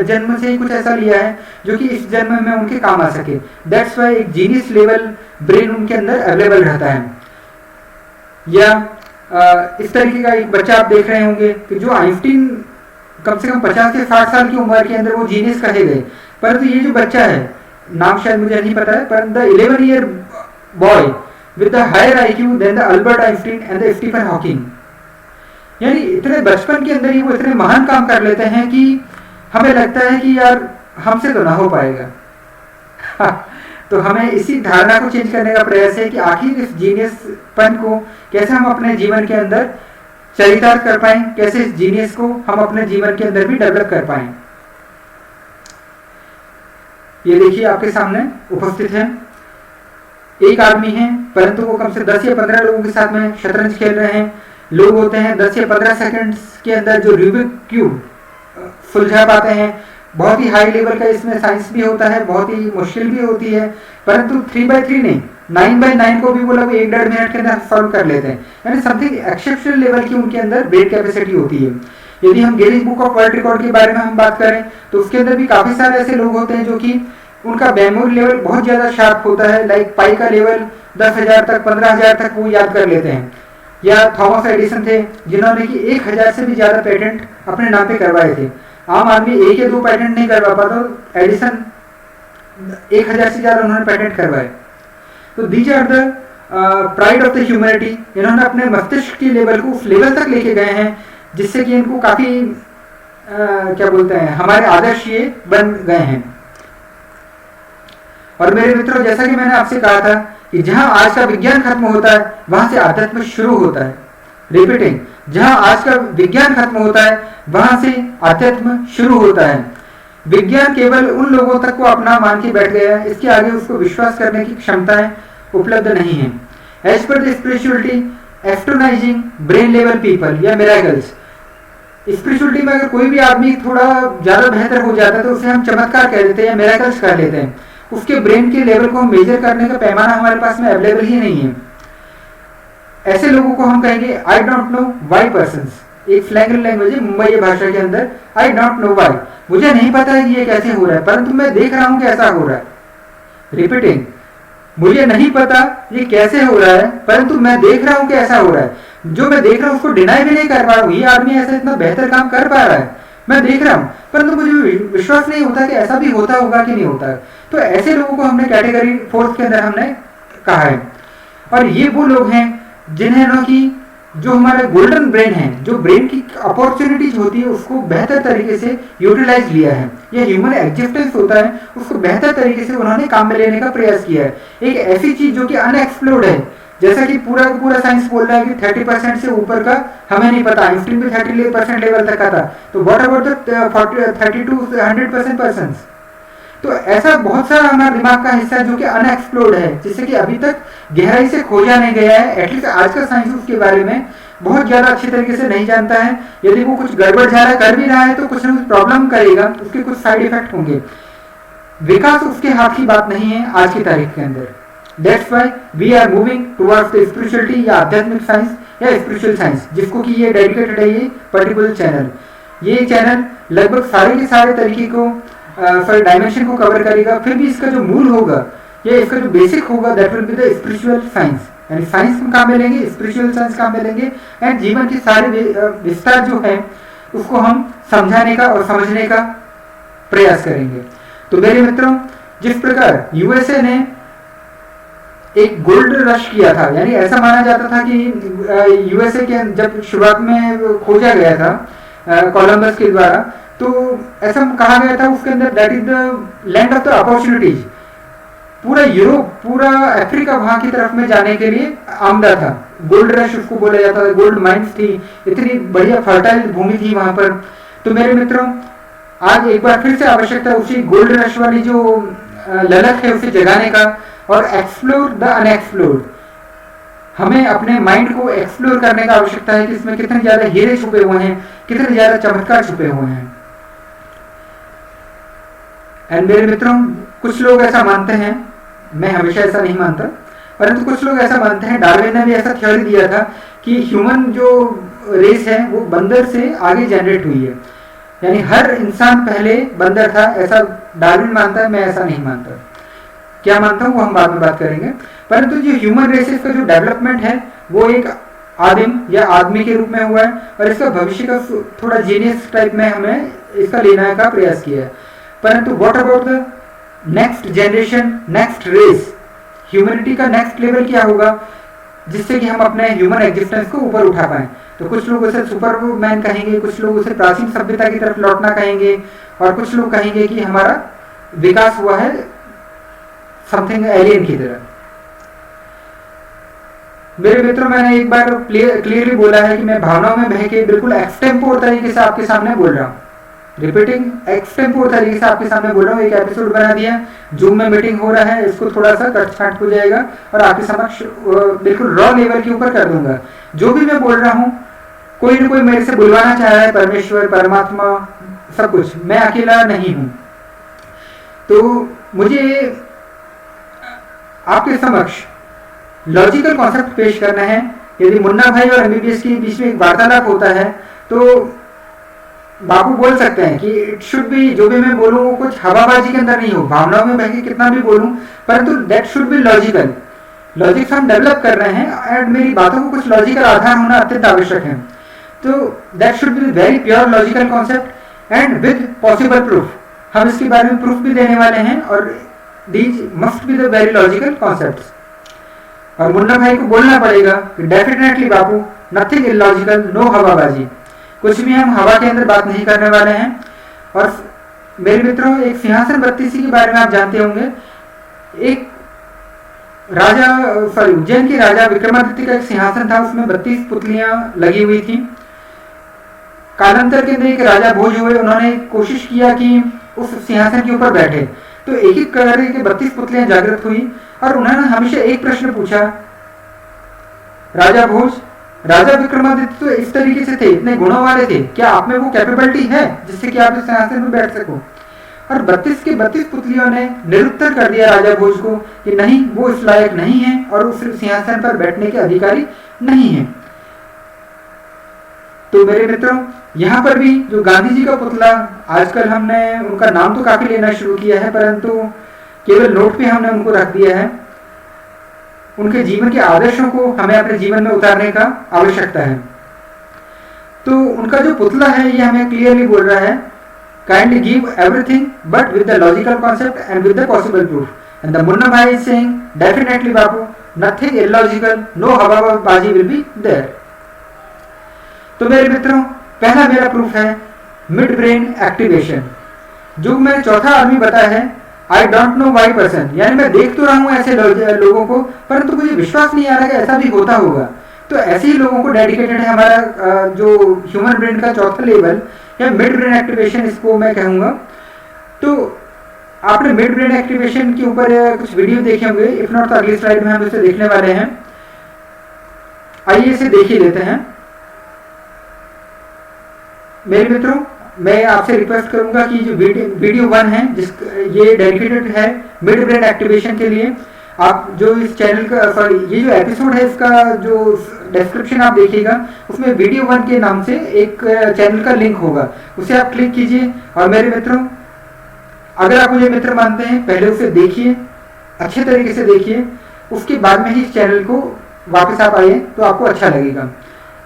जन्म से ही कुछ ऐसा लिया है जो कि इस जन्म में उनके काम आ सके। दैट्स वाई एक जीनियस लेवल ब्रेन उनके अंदर अवेलेबल रहता है। या इस तरीके का एक बच्चा आप देख रहे होंगे कि जो आइंस्टीन कम से कम 50 से 60 साल की उम्र के अंदर वो जीनियस कहे गए, परंतु ये जो बच्चा है, नाम शायद मुझे नहीं पता है, पर the 11-year boy with the higher IQ than the Albert Einstein and the Stephen Hawking, यानी इतने बचपन के अंदर ही वो इतने महान काम कर लेते हैं कि हमें लगता है कि यार हमसे तो ना हो पाएगा। तो हमें इसी धारणा को चेंज करने का प्रयास है कि आखिर इस जीनियसपन को कैसे हम अपने जीवन के अंदर चरितार्थ कर पाएं, कैसे इस जीनियस को हम अपने जीवन के अंदर भी डेवलप कर पाएं। ये देखिए आपके सामने उपस्थित है, एक आदमी है परंतु वो कम से 10 या 15 लोगों के साथ में शतरंज खेल रहे हैं। लोग होते हैं 10 या 15 सेकंड्स के अंदर जो रूबिक क्यूब सुलझा पाते हैं। बहुत ही हाई लेवल का इसमें साइंस भी होता है, बहुत ही मुश्किल भी होती है, परंतु 3x3 नहीं, 9x9 को भी वो लोग 1-1.5 मिनट के अंदर सॉल्व कर लेते हैं। यानी समथिंग एक्सेप्शनल लेवल की उनके अंदर ब्रेन कैपेसिटी होती है। यदि हम Guinness book of world record के बारे में हम बात करें तो उसके अंदर भी काफी सारे ऐसे लोग होते हैं जो कि उनका मेमोरी लेवल बहुत ज्यादा शार्प होता है, लाइक पाई का लेवल 10,000 तक 15,000 तक वो याद कर लेते हैं। या थॉमस एडिसन थे जिन्होंने कि 1,000 से भी ज्यादा पेटेंट अपने नाम पे करवाए थे। आम आदमी 1 या 2 पेटेंट नहीं करवा पाता, एडिसन 1,000 से ज्यादा उन्होंने पेटेंट करवाए। तो these are the pride of the humanity. इन्होंने अपने मस्तिष्क के लेवल को उस लेवल तक लेके गए हैं जिससे कि इनको काफी क्या बोलते हैं, हमारे आदर्श ये बन गए हैं। और मेरे मित्रों, जैसा कि मैंने आपसे कहा था कि जहां आज का विज्ञान खत्म होता है वहां से आध्यात्म शुरू होता है। रिपीटिंग, जहां आज का विज्ञान खत्म होता है वहां से आध्यात्म शुरू होता है। विज्ञान केवल उन लोगों तक को अपना मान के बैठ गया है, इसके आगे उसको विश्वास करने की क्षमताएं उपलब्ध नहीं है। As per the spirituality, astonishing brain level people या मिरेकल्स। स्पिरिचुअलिटी में अगर कोई भी आदमी थोड़ा ज्यादा बेहतर हो जाता है तो उसे हम चमत्कार कह देते हैं या मिरेकल्स कह लेते हैं। उसके ब्रेन के लेवल को मेजर करने का पैमाना हमारे पास में अवेलेबल ही नहीं है। ऐसे लोगों को हम कहेंगे I don't know why persons. एक स्लैंग लैंग्वेज है मुंबई भाषा के अंदर, आई डोंट नो व्हाई, मुझे नहीं पता है कि ये कैसे हो रहा है परंतु मैं देख रहा हूं कि ऐसा हो रहा है। रिपीटिंग, मुझे नहीं पता ये कैसे हो रहा है परंतु मैं देख रहा हूं कि ऐसा हो रहा है। जो मैं देख रहा हूं उसको डिनाई भी नहीं कर पा रहा हूं, ये आदमी ऐसा इतना बेहतर काम कर पा रहा है, मैं देख रहा हूं परंतु मुझे विश्वास नहीं होता कि ऐसा भी होता होगा कि नहीं होता। तो ऐसे लोगों को हमने कैटेगरी 4 के अंदर हमने कहा है। और ये वो लोग हैं जिन्हें ना कि जो हमारा गोल्डन ब्रेन है, जो ब्रेन की अपॉर्चुनिटीज होती है उसको बेहतर तरीके से यूटिलाइज लिया है। ये ह्यूमन एग्जिस्टेंस होता है उसको बेहतर तरीके से उन्होंने काम में लेने का प्रयास किया है। एक ऐसी चीज जो कि अनएक्सप्लोर्ड है, जैसा कि पूरा पूरा साइंस बोल रहा है कि 30% से ऊपर का हमें नहीं पता। आइंस्टीन भी 30% लेवल तक का था, तो what about the 32 to 100% persons. तो ऐसा बहुत सारा हमारे दिमाग का हिस्सा जो कि अनएक्सप्लोर्ड है, जिससे कि अभी तक गहराई से खोजा नहीं गया है। एटलीस्ट आज का साइंस उसके बारे में बहुत ज्यादा अच्छी तरीके से नहीं जानता है। यदि वो कुछ गड़बड़ जा रहा कर भी रहा है तो कुछ ना कुछ प्रॉब्लम करेगा, उसके कुछ साइड इफेक्ट होंगे। विकास उसके हाथ की बात नहीं है आज की तारीख के अंदर। That's why we are moving towards the spirituality या आध्यात्मिक साइंस या स्पिरिचुअल साइंस, जिसको कि ये डेडिकेटेड है ये पर्टिकुलर चैनल। ये चैनल लगभग सारे के सारे तरीके को डायमेंशन को कवर करेगा। फिर भी इसका जो मूल होगा या इसका जो बेसिक होगा that will be the spiritual science. यानी साइंस हम काम में लेंगे, स्पिरिचुअल साइंस काम में लेंगे एंड जीवन के सारे विस्तार जो है उसको हम समझाने का और समझने का प्रयास करेंगे। तो मेरे मित्रों, जिस प्रकार यूएसए ने एक गोल्ड रश किया था, यानी ऐसा माना जाता था कि यूएसए के जब शुरुआत में खोजा गया था कोलंबस के द्वारा, तो ऐसा कहा गया था उसके अंदर that is the land of the opportunities. पूरा यूरोप, पूरा अफ्रीका वहां की तरफ में जाने के लिए आमदा था। गोल्ड रश उसको बोला जाता था, गोल्ड माइंस थी, इतनी बढ़िया फर्टाइल भूमि थी वहां पर। तो मेरे मित्रों, आज एक बार फिर से आवश्यकता उसी गोल्ड रश वाली जो ललक है उसे जगाने का और एक्सप्लोर द अनएक्सप्लोर्ड। हमें अपने माइंड को एक्सप्लोर करने का आवश्यकता है कि इसमें कितने ज्यादा हीरे छुपे हुए हैं, कितने ज्यादा चमत्कार छुपे हुए हैं। एंड मेरे मित्रों, कुछ लोग ऐसा मानते हैं, मैं हमेशा ऐसा नहीं मानता, परंतु कुछ लोग ऐसा मानते हैं, डार्विन ने भी ऐसा थ्योरी दिया था कि ह्यूमन जो रेस है वो बंदर से आगे जनरेट हुई है, यानी हर इंसान पहले बंदर था, ऐसा डार्विन मानता है, मैं ऐसा नहीं मानता। क्या मानता हूँ वो हम बाद में बात करेंगे। परंतु जो ह्यूमन रेसेस का जो डेवलपमेंट है वो एक आदिम या आदमी के रूप में हुआ है और इसका भविष्य का थोड़ा जीनियस टाइप में हमें इसका लेने का प्रयास किया है। परंतु what about the next generation, next race, humanity का नेक्स्ट लेवल क्या होगा जिससे कि हम अपने ह्यूमन एग्जिस्टेंस को ऊपर उठा पाएं। तो कुछ लोग उसे सुपरमैन कहेंगे, कुछ लोग उसे प्राचीन सभ्यता की तरफ लौटना कहेंगे और कुछ लोग कहेंगे कि हमारा विकास हुआ है समथिंग एलियन की तरह। मेरे मित्रों, मैंने एक बार क्लियरली बोला है कि मैं भावनाओं में बह के बिल्कुल एक्सटेम्पोर तरीके से आपके सामने बोल रहा हूँ, रिपीटिंग एक्सटेम्पोर तरीके से आपके सामने बोल रहा हूँ। एक एपिसोड बना दिया, जूम में मीटिंग हो रहा है, इसको थोड़ा सा कट छांट हो जाएगा और आपके समक्ष बिल्कुल रॉ लेवल के ऊपर कर दूंगा। जो भी मैं बोल रहा हूँ, कोई ना कोई मेरे से बुलवाना चाह रहा है, परमेश्वर, परमात्मा, सब कुछ, मैं अकेला नहीं हूं। तो मुझे आपके समक्ष लॉजिकल कॉन्सेप्ट पेश करना है। यदि मुन्ना भाई और एमबीबीएस के बीच में एक वार्तालाप होता है तो बाबू बोल सकते हैं कि इट शुड बी, जो भी मैं बोलूं वो कुछ हवाबाजी के अंदर नहीं हो, भावनाओं में बह के कितना भी बोलूं, परंतु that should be logical. Logics हम डेवलप कर रहे हैं एंड मेरी बातों को कुछ लॉजिकल आधार होना अत्यंत आवश्यक है। तो that should be very pure logical concept and with possible proof. हम इसके बारे में प्रूफ भी देने वाले हैं और these must be the very logical concepts. और मुन्ना भाई को बोलना पड़ेगा कि डेफिनेटली बाबू, नथिंग इलॉजिकल, नो हवाबाजी, कुछ भी हम हवा के अंदर बात नहीं करने वाले हैं। और मेरे मित्रों, एक सिंहासन बत्तीसी के बारे में आप जानते होंगे। एक राजा, सॉरी, उज्जैन के राजा विक्रमादित्य का एक सिंहासन था, उसमें 32 पुतलियां लगी हुई थी। कालांतर के अंदर एक राजा भोज हुए, उन्होंने कोशिश किया कि उस सिंहासन के ऊपर बैठे, तो एक एक करके 32 पुतलियां जागृत हुई और उन्होंने हमेशा एक प्रश्न पूछा, राजा भोज, राजा विक्रमादित्य तो इस तरीके से थे, इतने गुणों वाले थे, क्या आप में वो कैपेबिलिटी है जिससे कि आप इस सिंहासन में बैठ सको? और 32 के 32 पुतलियों ने निरुत्तर कर दिया राजा भोज को कि नहीं, वो इस लायक नहीं है और उस सिंहासन पर बैठने के अधिकारी नहीं है। तो मेरे मित्रों, यहाँ पर भी जो गांधी जी का पुतला, आजकल हमने उनका नाम तो काफी लेना शुरू किया है, परंतु केवल नोट पे हमने उनको रख दिया है। उनके जीवन के आदर्शों को हमें अपने जीवन में उतारने का आवश्यकता है। तो उनका जो पुतला है ये हमें क्लियरली बोल रहा है, kindly give everything but with the logical concept and with the possible proof. And the Munna Bhai is saying, definitely Babu, nothing illogical, no हवाबाजी will be there. तो मेरे मित्रों, पहला मेरा प्रूफ है मिड ब्रेन एक्टिवेशन। जो मैंने चौथा आदमी बताया है, I don't know why person, यानी मैं देख तो रहा हूँ ऐसे लोगों को, परंतु मुझे विश्वास नहीं आ रहा कि ऐसा भी होता होगा। तो ऐसे ही लोगों को डेडिकेटेड है हमारा जो ह्यूमन ब्रेन का चौथा लेवल या मिड ब्रेन एक्टिवेशन, इसको मैं कहूँगा। तो आपने मिड ब्रेन एक्टिवेशन के ऊपर कुछ वीडियो देखे होंगे, इफ नॉट तो अगली स्लाइड में हम इसे देखने वाले हैं। आइए इसे देख ही लेते हैं। मेरे मित्रों, मैं आपसे रिक्वेस्ट करूंगा कि जो वीडियो 1 है, जिस ये डेडिकेटेड है मिड ब्रेन एक्टिवेशन के लिए, आप जो इस चैनल का, सॉरी, ये जो एपिसोड है इसका जो डिस्क्रिप्शन आप देखिएगा, उसमें वीडियो 1 के नाम से एक चैनल का लिंक होगा, उसे आप क्लिक कीजिए। और मेरे मित्रों, अगर आप मुझे मित्र मानते हैं, पहले उसे देखिए, अच्छे तरीके से देखिए, उसके बाद में ही इस चैनल को वापस आप आइए तो आपको अच्छा लगेगा।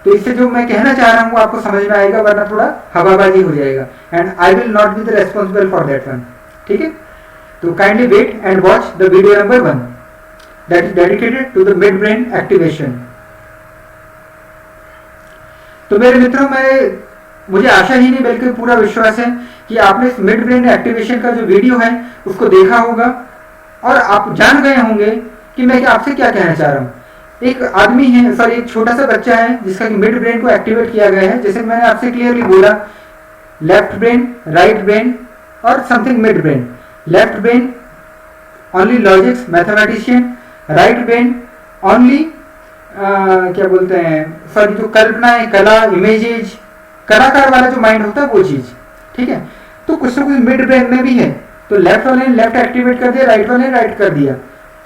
तो इससे जो मैं कहना चाह रहा हूँ आपको समझ में आएगा, वरना थोड़ा हवाबाजी हो जाएगा and I will not be the responsible for that one. ठीक है, तो kindly wait and watch the video number 1 that is dedicated to the mid brain activation. तो मेरे मित्रों, मुझे आशा ही नहीं बल्कि पूरा विश्वास है कि आपने इस मिड ब्रेन एक्टिवेशन का जो वीडियो है उसको देखा होगा और आप जान गए होंगे कि मैं आपसे क्या कहना चाह रहा हूँ। एक आदमी है, सॉरी, एक छोटा सा बच्चा है जिसका मिड ब्रेन को एक्टिवेट किया गया है। जैसे मैंने आपसे क्लियरली बोला, लेफ्ट ब्रेन, राइट ब्रेन और something mid brain. Left brain only logics, mathematician, right brain only क्या बोलते हैं, सॉरी, जो कल्पना है, कला, इमेजेज, कलाकार वाला जो माइंड होता है वो चीज, ठीक है। तो कुछ ना कुछ मिड ब्रेन में भी है, तो लेफ्ट वाले ने लेफ्ट एक्टिवेट कर दिया, राइट वाले ने राइट कर दिया।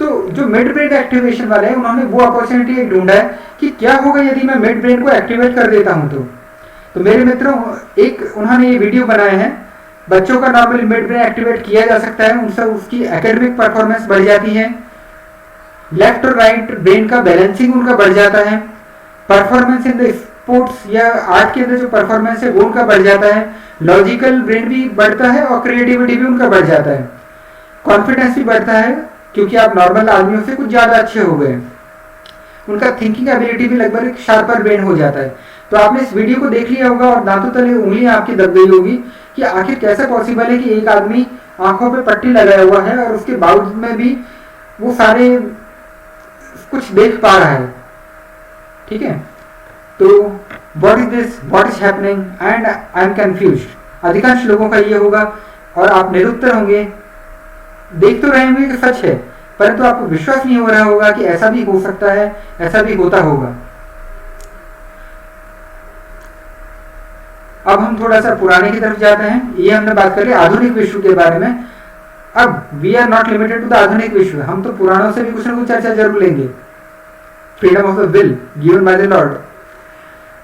तो जो मिड ब्रेन एक्टिवेशन वाले हैं उन्होंने वो अपॉर्चुनिटी एक ढूंढा है कि क्या होगा यदि मैं मिड ब्रेन को एक्टिवेट कर देता हूं। तो मेरे मित्रों, एक उन्होंने ये वीडियो बनाए हैं, बच्चों का नॉर्मल मिड ब्रेन एक्टिवेट किया जा सकता है, उनसे उसकी एकेडमिक परफॉर्मेंस बढ़ जाती है, लेफ्ट और राइट ब्रेन का बैलेंसिंग उनका बढ़ जाता है, परफॉर्मेंस इन द स्पोर्ट्स या आर्ट के अंदर जो परफॉर्मेंस है वो उनका बढ़ जाता है, लॉजिकल ब्रेन भी बढ़ता है और क्रिएटिविटी भी उनका बढ़ जाता है, कॉन्फिडेंस भी बढ़ता है क्योंकि आप नॉर्मल आदमियों से कुछ ज्यादा अच्छे हो गए, उनका थिंकिंग एबिलिटी भी लगभग एक शार्पर ब्रेन हो जाता है। तो आपने इस वीडियो को देख लिया होगा और दांतों तले उंगलियां आपकी दब गई होगी कि आखिर कैसे पॉसिबल है कि एक आदमी आंखों पे पट्टी लगाया हुआ है और उसके बावजूद में भी वो सारे कुछ देख पा रहा है, ठीक है। तो what is this, what is happening and I am confused, अधिकांश लोगों का ये होगा और आप निरुत्तर होंगे, देख तो रहे होंगे कि सच है, परंतु आपको विश्वास नहीं हो रहा होगा कि ऐसा भी हो सकता है, ऐसा भी होता होगा। अब हम थोड़ा सा पुराने की तरफ जाते हैं, ये हमने बात करी आधुनिक विश्व के बारे में। अब we are not limited to the आधुनिक विश्व, हम तो पुराणों से भी कुछ ना कुछ चर्चा जरूर लेंगे। Freedom of the will given by the Lord.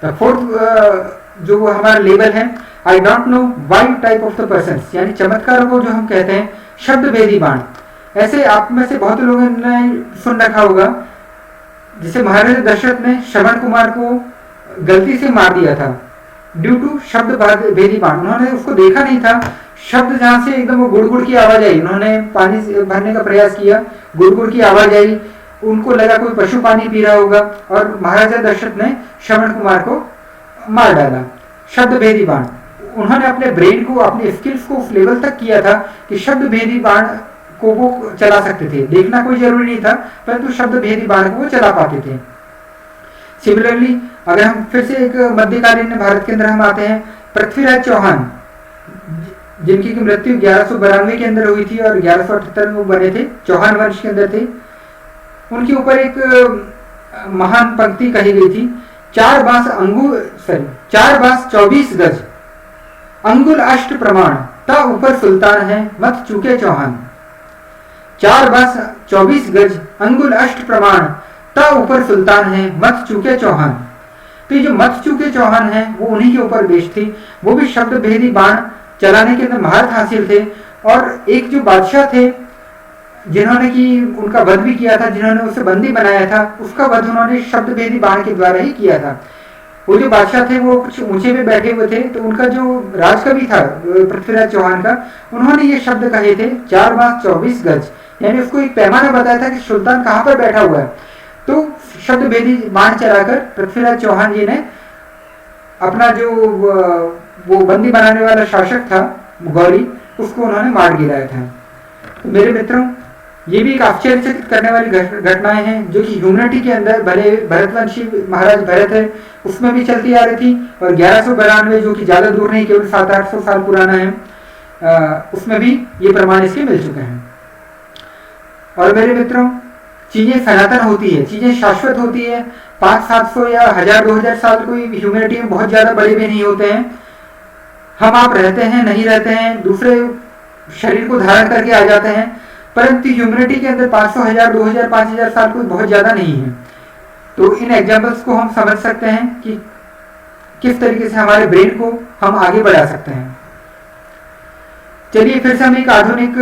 The fourth जो हमारा लेवल है, I don't know why type of the person, यानी चमत्कारों को जो हम कहते हैं शब्द भेदी बाण। ऐसे आप में से बहुत लोगों ने सुन रखा होगा, जिसे महाराजा दशरथ ने श्रवण कुमार को गलती से मार दिया था ड्यू टू शब्द भेदी बाण। उन्होंने उसको देखा नहीं था, शब्द जहां से एकदम वो गुड़गुड़ की आवाज आई, उन्होंने पानी भरने का प्रयास किया, गुड़गुड़ की आवाज आई, उनको लगा कोई पशु पानी पी रहा होगा और महाराजा दशरथ ने श्रवण कुमार को मार डाला, शब्द भेदी बाण। उन्होंने अपने ब्रेन को, अपने स्किल्स को उस लेवल तक किया था कि शब्द भेदी बाण को वो चला सकते थे, देखना कोई जरूरी नहीं था, परंतु शब्द भेदी बाण को वो चला पाते थे। सिमिलरली अगर हम फिर से एक मध्यकालीन भारत के अंदर हम आते हैं, पृथ्वीराज चौहान, जिनकी की मृत्यु 1192 के अंदर हुई थी और 1178 में वो बने थे, चौहान वंश के अंदर थे। उनके ऊपर एक महान पंक्ति कही गई थी, 4 बांस 24 गज अंगुल अष्ट प्रमाण, ता ऊपर सुल्तान है मत चूके चौहान। 4 बांस 24 गज अंगुल अष्ट प्रमाण, ता ऊपर सुल्तान है मत चूके चौहान। तो ये जो मत चूके चौहान है वो उन्हीं के ऊपर बेस्ड थी, वो भी शब्द भेदी बाण चलाने के अंदर महारत हासिल थे। और एक जो बादशाह थे जिन्होंने की उनका वध भी किया था, जिन्होंने उसे बंदी बनाया था, उसका वध उन्होंने शब्द भेदी बाण के द्वारा ही किया था। वो जो बादशाह थे वो कुछ ऊंचे पे बैठे हुए थे, तो उनका जो राजकवि था पृथ्वीराज चौहान का, उन्होंने ये शब्द कहे थे 4 बांस 24 गज, यानी उसको एक पैमाना बताया था कि सुल्तान कहाँ पर बैठा हुआ है। तो शब्द भेदी बाण चलाकर पृथ्वीराज चौहान जी ने अपना जो वो बंदी बनाने वाला शासक था गौरी, उसको उन्होंने मार गिराया था। तो मेरे मित्रों, ये भी एक आश्चर्यचकित करने वाली घटनाएं हैं जो कि ह्यूमैनिटी के अंदर भले भरतवंशी महाराज भरत है उसमें भी चलती आ रही थी, और 1192 जो कि ज्यादा दूर नहीं, केवल 700-800 साल पुराना है, उसमें भी ये प्रमाण इसके मिल चुके हैं। और मेरे मित्रों, चीजें सनातन होती है, चीजें शाश्वत होती है। 500-700 या 1000-2000 साल कोई ह्यूमैनिटी में बहुत ज्यादा बड़े भी नहीं होते हैं। हम आप रहते हैं, नहीं रहते हैं, दूसरे शरीर को धारण करके आ जाते हैं, परंतु ह्यूमैनिटी के अंदर 500, 1000, 2000, 5000 साल कोई बहुत ज्यादा नहीं है। तो इन एग्जाम्पल्स को हम समझ सकते हैं कि किस तरीके से हमारे ब्रेन को हम आगे बढ़ा सकते हैं। चलिए फिर से हम एक आधुनिक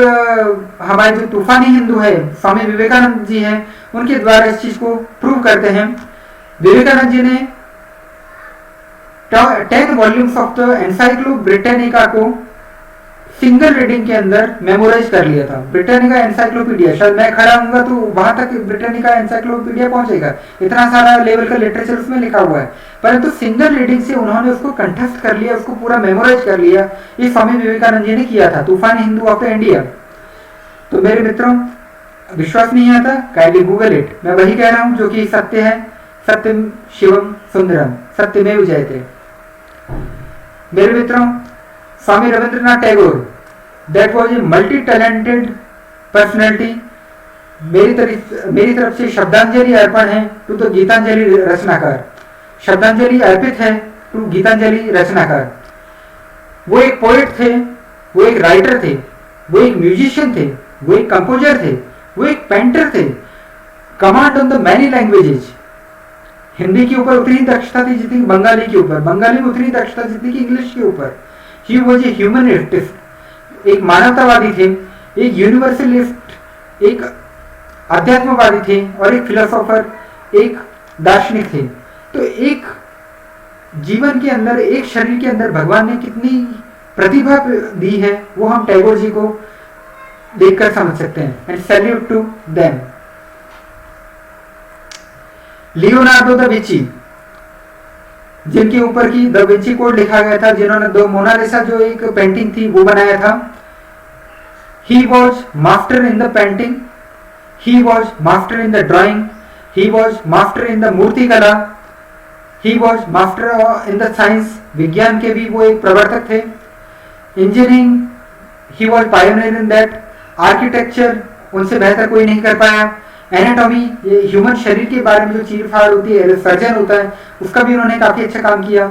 हमारे जो तूफानी हिंदू है स्वामी विवेकानंद जी हैं, उनके द्वारा इस चीज को प्रूव करते हैं। विवेकानंद जी ने 10 वॉल्यूम्स ऑफ द एनसाइक्लो ब्रिटानिका को सिंगल रीडिंग के अंदर मेमोराइज कर लिया था। ब्रिटानिका एनसाइक्लोपीडिया, शायद मैं खड़ा हूंगा तो वहां तक ब्रिटानिका एनसाइक्लोपीडिया पहुंचेगा, इतना सारा लेवल का लिटरेचर उसमें लिखा हुआ है, परंतु सिंगल रीडिंग से उन्होंने उसको कंठस्थ कर लिया, उसको पूरा मेमोराइज कर लिया। ये स्वामी विवेकानंद जी ने किया था, तूफानी हिंदू ऑफ द इंडिया। तो मेरे मित्रों, विश्वास नहीं आता, काइंडली गूगल इट, मैं वही कह रहा हूं जो कि सत्य है। सत्यम शिवम सुंदरम, सत्यमेव जयते। मेरे मित्रों, Swami Rabindranath Tagore, that was a multi talented personality. मेरी तरफ से श्रद्धांजलि अर्पण है टू द गीतांजलि रचनाकार। श्रद्धांजलि अर्पित है टू गीतांजलि रचनाकार। वो एक पोएट थे, वो एक राइटर थे, वो एक म्यूजिशियन थे, वो एक कंपोजर थे, वो एक पेंटर थे। Command on the many languages. Hindi के ऊपर उतनी दक्षता थी जितनी बंगाली के ऊपर, बंगाली में उतनी दक्षता जितनी की इंग्लिश के ऊपर। ही वॉज ए ह्यूमनिस्ट, एक मानवतावादी थे, एक यूनिवर्सलिस्ट, एक अध्यात्मवादी थे और एक फिलोसोफर, एक दार्शनिक थे। तो एक जीवन के अंदर, एक शरीर के अंदर भगवान ने कितनी प्रतिभा दी है वो हम टैगोर जी को देखकर समझ सकते हैं। And salute to them. Leonardo da Vinci, जिनके ऊपर की द विंची कोड लिखा गया था, जिन्होंने दो मोनालिसा जो एक पेंटिंग थी वो बनाया था। He was master in the painting, he was master in the drawing, he was master in the मूर्ति कला, he was master in the science. विज्ञान के भी वो एक प्रवर्तक थे। Engineering he was pioneer in that. Architecture उनसे बेहतर कोई नहीं कर पाया। एनाटॉमी, ये ह्यूमन शरीर के बारे में जो चीरफाड़ होती है, सर्जन होता है, उसका भी उन्होंने काफी अच्छा काम किया।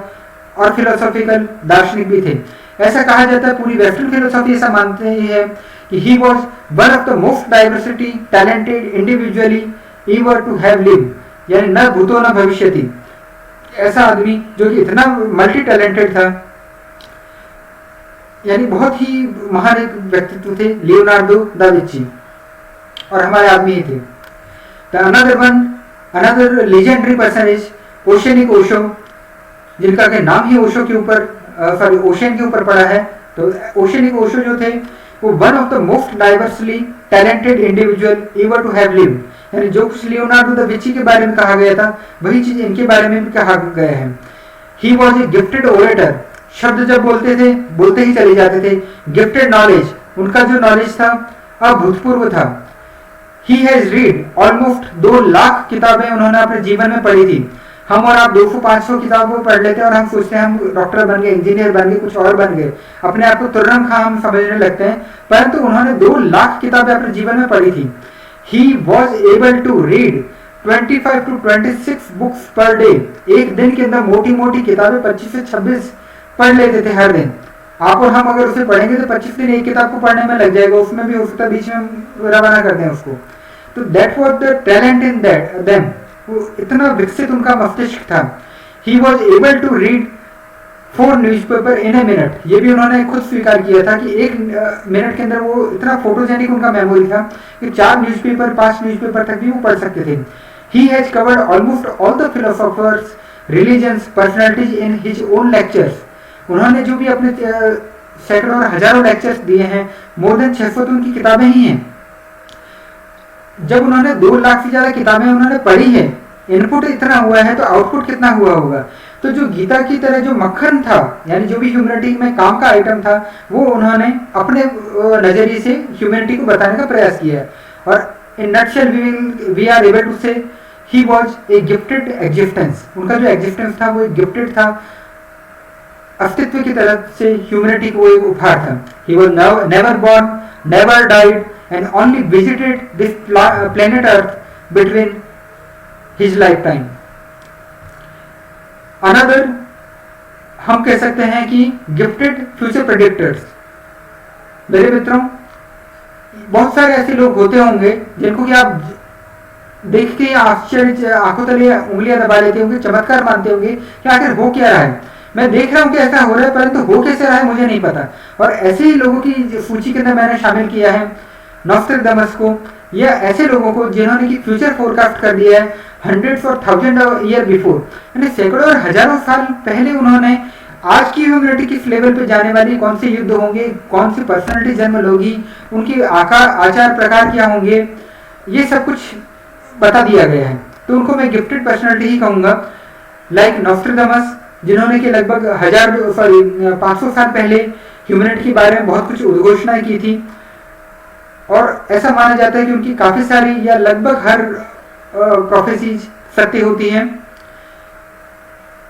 और फिलोसॉफिकल दार्शनिक भी थे। ऐसा कहा जाता है, पूरी वेस्टर्न फिलोसॉफी ऐसा मानते है कि he was one of the most diversity talented individually ever to have lived, यानी न भूतो न भविष्यति। ऐसा आदमी जो कि इतना मल्टी टैलेंटेड था, यानी बहुत ही महान एक व्यक्तित्व थे लियोनार्डो दा विंची, और हमारे आदमी ही थे। Another legendary person is oceanic Osho, जिनका के नाम ही ओशो के ऊपर, सॉरी ओशन के ऊपर पड़ा है। तो ओशनिक ओशो जो थे वो one of the most diversely talented individual ever to have lived, यानी जो कुछ लियोनार्डो दा विंची के बारे में कहा गया था वही चीज इनके बारे में भी कहा गया है। He was a gifted orator, शब्द जब बोलते थे बोलते ही चले जाते थे। गिफ्टेड नॉलेज, उनका जो नॉलेज था अभूतपूर्व था। He has read almost 2 lakh किताबें उन्होंने अपने जीवन में पढ़ी थी। हम और आप 200-500 किताबों पढ़ लेते हैं और हम सोचते हैं हम डॉक्टर बन गए, इंजीनियर बन गए, कुछ और बन गए, अपने आप को तुर्रम खां हम समझने लगते हैं। परंतु उन्होंने 2 लाख किताबें अपने जीवन में पढ़ी थी। He was able to read 25 to 26 books per day. एक दिन के अंदर मोटी मोटी किताबें 25 से 26 पढ़ लेते थे हर दिन। आप और हम अगर उसे पढ़ेंगे तो 25 दिन एक किताब को पढ़ने में लग जाएगा, उसमें भी हो सकता है बीच में रवाना कर दें उसको। तो that was the talent in that them, वो इतना विकसित उनका मस्तिष्क था। He was able to read 4 newspaper in a minute, ये भी उन्होंने खुद स्वीकार किया था कि 1 मिनट के अंदर वो इतना फोटोजेनिक उनका मेमोरी था कि 4 न्यूज़पेपर 5 न्यूज़पेपर तक भी वो पढ़ सकते थे। He has covered almost all the philosophers, religions, personalities in his own lectures. उन्होंने जो भी अपने सैकड़ों और हजारों लेक्चर्स दिए हैं, मोर देन 600 तो उनकी किताबें ही हैं। जब उन्होंने 2 लाख से ज्यादा किताबें उन्होंने पढ़ी है, इनपुट इतना हुआ है तो आउटपुट कितना हुआ होगा। तो जो गीता की तरह जो मक्खन था, यानी जो भी ह्यूमैनिटी में काम का आइटम था, वो उन्होंने अपने नजरिए से ह्यूमैनिटी को बताने का प्रयास किया है। और in nutshell we are able to say he was a gifted existence. उनका जो एग्जिस्टेंस था वो एक गिफ्टेड था, अस्तित्व की तरफ से ह्यूमैनिटी को एक उपहार था। He was never born, never died and only visited this planet earth between his life time. Another हम कह सकते हैं कि गिफ्टेड फ्यूचर प्रेडिक्टर्स। मेरे मित्रों, बहुत सारे ऐसे लोग होते होंगे जिनको कि आप देख के आश्चर्य आंखों तले उंगलियां दबा लेते होंगे, चमत्कार मानते होंगे कि आखिर हो क्या रहा है। मैं देख रहा हूं कि ऐसा हो रहा है, परंतु हो कैसे रहा है मुझे नहीं पता। और ऐसे ही लोगों की सूची के अंदर मैंने शामिल किया है नॉस्ट्रेडामस को, या ऐसे लोगों को जिन्होंने कि फ्यूचर फोरकास्ट कर दिया है हंड्रेड्स और थाउजेंड ईयर बिफोर, यानी सैकड़ों और हजारों साल पहले उन्होंने आज की ह्यूमैनिटी किस लेवल पे जाने वाली, कौन से युद्ध होंगे, कौन सी पर्सनालिटी जन्म लोगी, उनके आचार प्रकार क्या होंगे, ये सब कुछ बता दिया गया है। तो उनको मैं गिफ्टेड पर्सनालिटी ही कहूंगा। लाइक नॉस्ट्रेडामस, जिन्होंने कि लगभग 500 साल पहले ह्यूमैनिटी के बारे में बहुत कुछ उद्घोषणाएं की थी, और ऐसा माना जाता है कि उनकी काफी सारी या लगभग हर प्रोफेसीज सत्य होती हैं।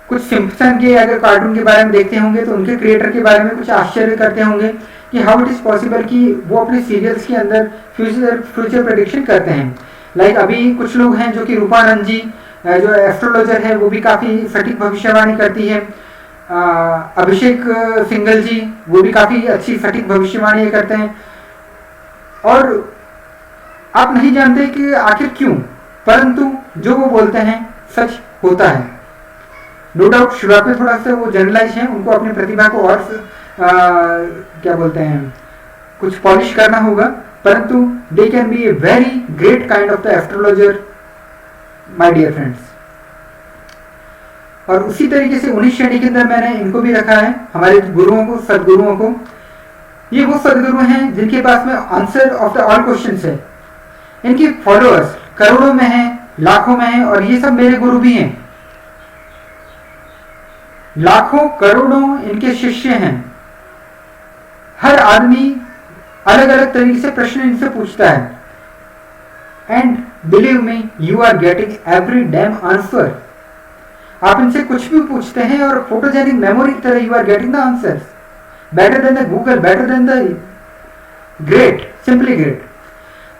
कुछ सिम्पसन के अगर कार्टून के बारे में देखते होंगे तो उनके क्रिएटर के बारे में कुछ आश्चर्य करते होंगे कि हाउ इट इज पॉसिबल कि वो अपने सीरियल्स के अंदर फ्यूचर प्रेडिक्शन करते हैं। लाइक अभी कुछ लोग हैं जो कि रूपानंद जी जो एस्ट्रोलॉजर है वो भी काफ़ी सटीक भविष्यवाणी करती है। अभिषेक सिंघल जी वो भी काफ़ी अच्छी सटीक भविष्यवाणी करते हैं। और आप नहीं जानते कि आखिर क्यों, परंतु जो वो बोलते हैं सच होता है। नो डाउट शुरुआत में थोड़ा सा वो जनरलाइज है, उनको अपनी प्रतिभा को और क्या बोलते हैं कुछ पॉलिश करना होगा, परंतु they can be a very great kind of the astrologer my dear friends. और उसी तरीके से 19 श्रेणी के अंदर मैंने इनको भी रखा है, हमारे गुरुओं को, सदगुरुओं को। ये वो सदगुरु हैं जिनके पास में answer of the all questions है। इनके फॉलोअर्स करोड़ों में हैं, लाखों में हैं, और ये सब मेरे गुरु भी हैं। लाखों करोड़ों इनके शिष्य हैं। हर आदमी अलग अलग तरीके से प्रश्न इनसे पूछता है, and believe me you are getting every damn answer. आप इनसे कुछ भी पूछते हैं और फोटोजेनिक मेमोरी की तरह you are getting the answers, better than the Google, better than the great, simply great.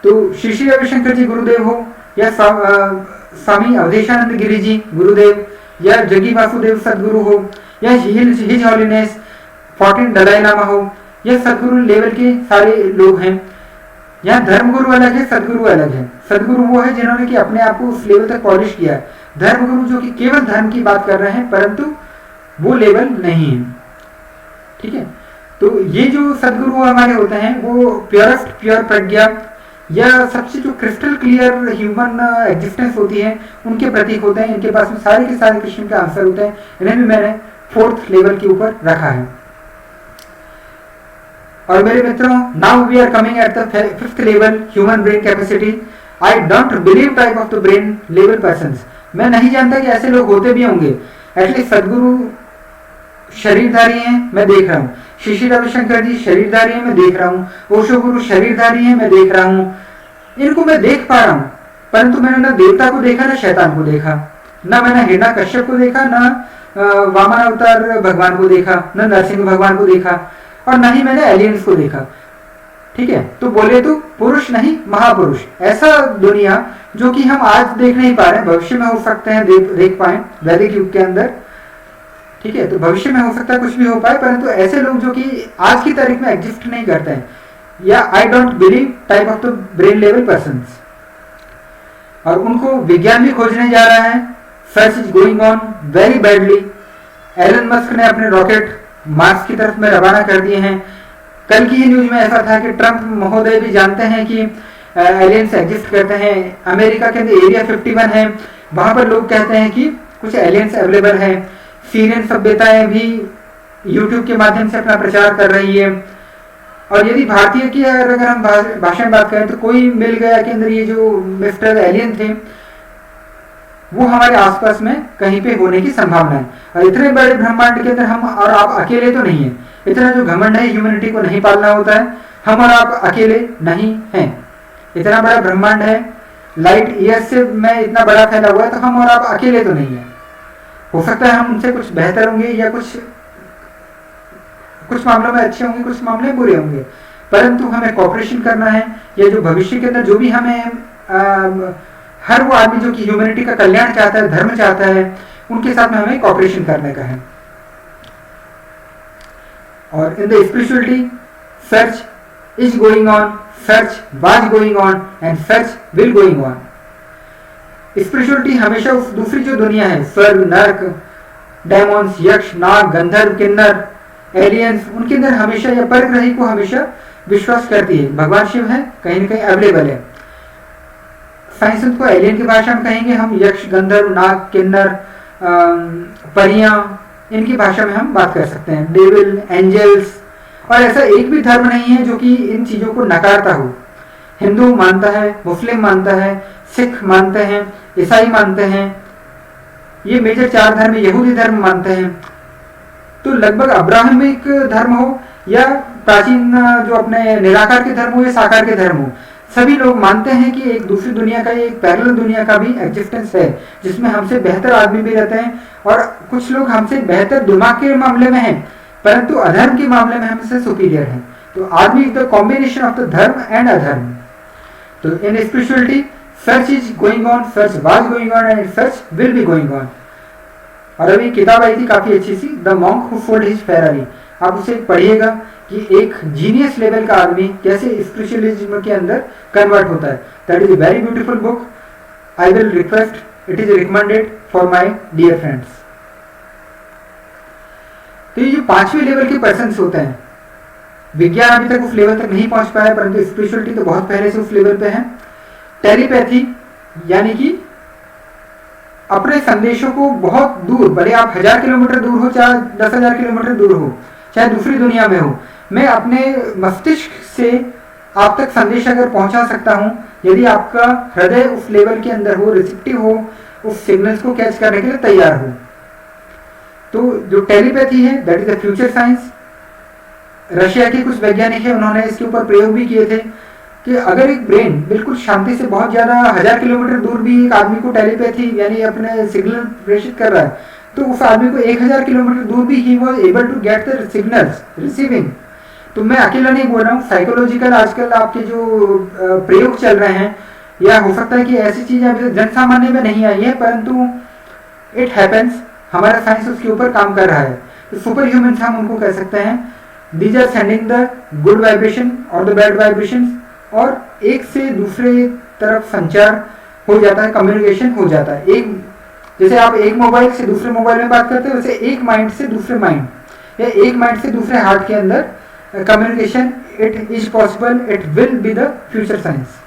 तो श्री श्री रविशंकर जी गुरुदेव हो, या स्वामी अवधेशानंद गिरी जी गुरुदेव, या जगी वासुदेव सदगुरु हो, या हिज हॉलीनेस 14 दलाई लामा हो, या सदगुरु लेवल के सारे लोग हैं। यहाँ धर्मगुरु अलग है, सदगुरु अलग है। सदगुरु वो है जिन्होंने कि अपने आप को उस लेवल तक पॉलिश किया है। धर्मगुरु जो कि केवल धर्म की बात कर रहे हैं, परंतु वो लेवल नहीं है। ठीक है, तो ये जो सदगुरु हमारे होते हैं वो प्योरेस्ट प्योर प्रज्ञा या सबसे जो क्रिस्टल क्लियर ह्यूमन एग्जिस्टेंस होती है उनके प्रतीक होते हैं। इनके पास में सारे के सारे क्वेश्चन के आंसर होते हैं। इन्हें भी मैंने 4th लेवल के ऊपर रखा है। और मेरे मित्रों, now we are coming at the 5th level, human brain capacity. I don't believe type of the brain level persons. मैं नहीं जानता कि ऐसे लोग होते भी होंगे। एटलीस्ट सदगुरु शरीरधारी हैं, मैं देख रहा हूँ। श्री श्री रविशंकर जी शरीरधारी हैं, मैं देख रहा हूँ। ओशो गुरु शरीरधारी हैं, मैं देख रहा हूँ। इनको मैं देख पा रहा हूँ, परंतु मैंने ना देवता को देखा, ना शैतान को देखा, ना मैंने हिरण्यकश्यप को देखा, ना वामन अवतार भगवान को देखा, ना नरसिंह भगवान को देखा, और ना ही मैंने एलियंस को देखा। ठीक है, तो बोले तो पुरुष नहीं महापुरुष, ऐसा दुनिया जो कि हम आज देख नहीं पा रहे हैं, भविष्य में हो सकते हैं देख पाए वैदिक युग के अंदर। ठीक है, तो भविष्य में हो सकता है कुछ भी हो पाए, परंतु ऐसे लोग जो कि आज की तारीख में एग्जिस्ट नहीं करते हैं, या I don't believe type of the brain level persons. और उनको विज्ञान भी खोजने जा रहा है। Search is going on very badly. Elon Musk ने अपने रॉकेट मार्स की तरफ में रवाना कर दिए हैं। कल की ही न्यूज में ऐसा था कि ट्रंप महोदय भी जानते हैं कि एलियंस एग्जिस्ट करते हैं। अमेरिका के अंदर एरिया 51 है, वहां पर लोग कहते हैं कि कुछ एलियंस अवेलेबल है। सीरियन सभ्यताएं भी यूट्यूब के माध्यम से अपना प्रचार कर रही है। और यदि भारतीय की अगर हम भाषा में बात करें तो कोई मिल गया के अंदर ये जो मिस्टर एलियन थे वो हमारे आसपास में कहीं पे होने की संभावना है। और इतने बड़े ब्रह्मांड के अंदर हम और आप अकेले तो नहीं है। इतना जो घमंड है ह्यूमैनिटी को नहीं पालना होता है, हम और आप अकेले नहीं हैं। इतना बड़ा ब्रह्मांड है, लाइट ईयर से में इतना बड़ा फैला हुआ है, तो हम और आप अकेले तो नहीं है। हो सकता है हम उनसे कुछ बेहतर होंगे, या कुछ मामलों में अच्छे होंगे, कुछ मामले बुरे होंगे, परंतु हमें कॉपरेशन करना है। या जो भविष्य के अंदर जो भी हमें हर वो आदमी जो कि ह्यूमैनिटी का कल्याण चाहता है, धर्म चाहता है, उनके साथ में हमें कॉपरेशन करने का है। और in the spirituality search is going on, search was going on, and search will going on. Spirituality हमेशा उस दूसरी जो दुनिया है, स्वर्ग, नरक, डेमोन्स, यक्ष, नाग, गंधर्व, किन्नर, एलियंस, उनके अंदर हमेशा या परग्रही को हमेशा विश्वास करती है। भगवान शिव है, कहीं ना कहीं अवेलेबल है। साइंस को एलियन की भाषा में कहेंगे हम, यक्ष, गंधर्व, नाग, किन्नर, परियां, इनकी भाषा में हम बात कर सकते हैं। Devil, angels. और ऐसा एक भी धर्म नहीं है जो कि इन चीजों को नकारता हो। हिंदू मानता है, मुस्लिम मानता है, सिख मानते हैं, ईसाई मानते हैं, ये मेजर 4 धर्म, यहूदी धर्म मानते हैं। तो लगभग अब्राहमिक धर्म हो या प्राचीन जो अपने निराकार के धर्म हो या साकार के धर्म हो, सभी लोग मानते हैं कि एक दूसरी दुनिया का, एक पैरेलल दुनिया का भी एग्जिस्टेंस है, जिसमें हमसे बेहतर आदमी भी रहते हैं, और कुछ लोग हमसे बेहतर दिमाग के मामले में हैं, परंतु अधर्म के मामले में हमसे सुपीरियर हैं। तो आदमी is the combination of the dharma and adharma. तो in spirituality search is going on, search was going on and search will be going on. और अभी किताब आई थी काफी अच्छी सी, the monk who sold his Ferrari. आप उसे पढ़िएगा कि एक जीनियस लेवल का आदमी कैसे स्पिरिचुअलिज्म के अंदर कन्वर्ट होता है। That is a very beautiful book. I will request, it is recommended for my dear friends. तो ये जो 5वें लेवल के पर्सन होते हैं, विज्ञान अभी तक उस लेवल तक नहीं पहुंच पाया, परंतु स्पिरिचुअलिटी तो बहुत पहले से उस लेवल पे है। टेलीपैथी, यानी कि अपने संदेशों को बहुत दूर, भले आप 1000 किलोमीटर दूर हो, चाहे 10,000 किलोमीटर दूर हो, चाहे दूसरी दुनिया में हो, मैं अपने मस्तिष्क से आप तक संदेश अगर पहुंचा सकता हूं, यदि आपका हृदय उस लेवल के अंदर हो, रिसेप्टिव हो, उस सिग्नल्स को कैच करने के लिए तैयार हो। तो जो टेलीपैथी है, that is the future science. Russia के कुछ वैज्ञानिक हैं, उन्होंने इसके ऊपर प्रयोग भी किए थे कि अगर एक ब्रेन बिल्कुल शांति से बहुत ज्यादा 1000 किलोमीटर दूर भी एक आदमी को टेलीपैथी यानी अपने सिग्नल प्रेषित कर रहा है, तो उस आदमी को 1000 किलोमीटर दूर भी ही was able to get the signals receiving. तो मैं अकेला नहीं बोल रहा हूँ, साइकोलॉजिकल आजकल आपके जो प्रयोग चल रहे हैं, या हो सकता है कि ऐसी चीजें अभी जन सामान्य में नहीं आई है, परंतु इट हैपेंस, हमारा साइंस उसके ऊपर काम कर रहा है। तो सुपर ह्यूमन हम उनको कह सकते हैं। These are sending the good vibration और द बैड वाइब्रेशन, और एक से दूसरे तरफ संचार हो जाता है, कम्युनिकेशन हो जाता है। एक जैसे आप एक मोबाइल से दूसरे मोबाइल में बात करते हो, वैसे एक माइंड से दूसरे माइंड, या एक माइंड से दूसरे हार्ट के अंदर communication, it is possible, it will be the future science.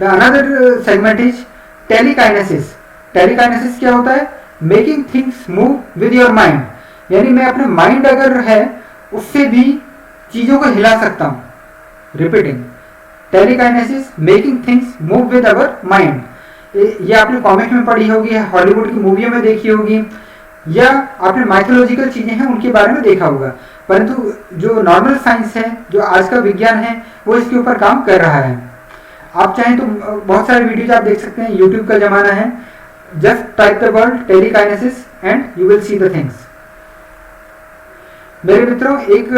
The another segment is telekinesis. Telekinesis क्या होता है? Making things move with your mind, यानी मैं अपने माइंड अगर है उससे भी चीजों को हिला सकता हूं। Repeating, telekinesis, making things move with our mind. ये आपने कॉमिक में पढ़ी होगी, हॉलीवुड की मूवियों में देखी होगी, या आपने माइथोलॉजिकल चीजें हैं उनके बारे में देखा होगा, परंतु जो नॉर्मल साइंस है, जो आज का विज्ञान है, वो इसके ऊपर काम कर रहा है। आप चाहें तो बहुत सारे वीडियोज आप देख सकते हैं, यूट्यूब का जमाना है, just type the word telekinesis and you will see the things. मेरे मित्रों, एक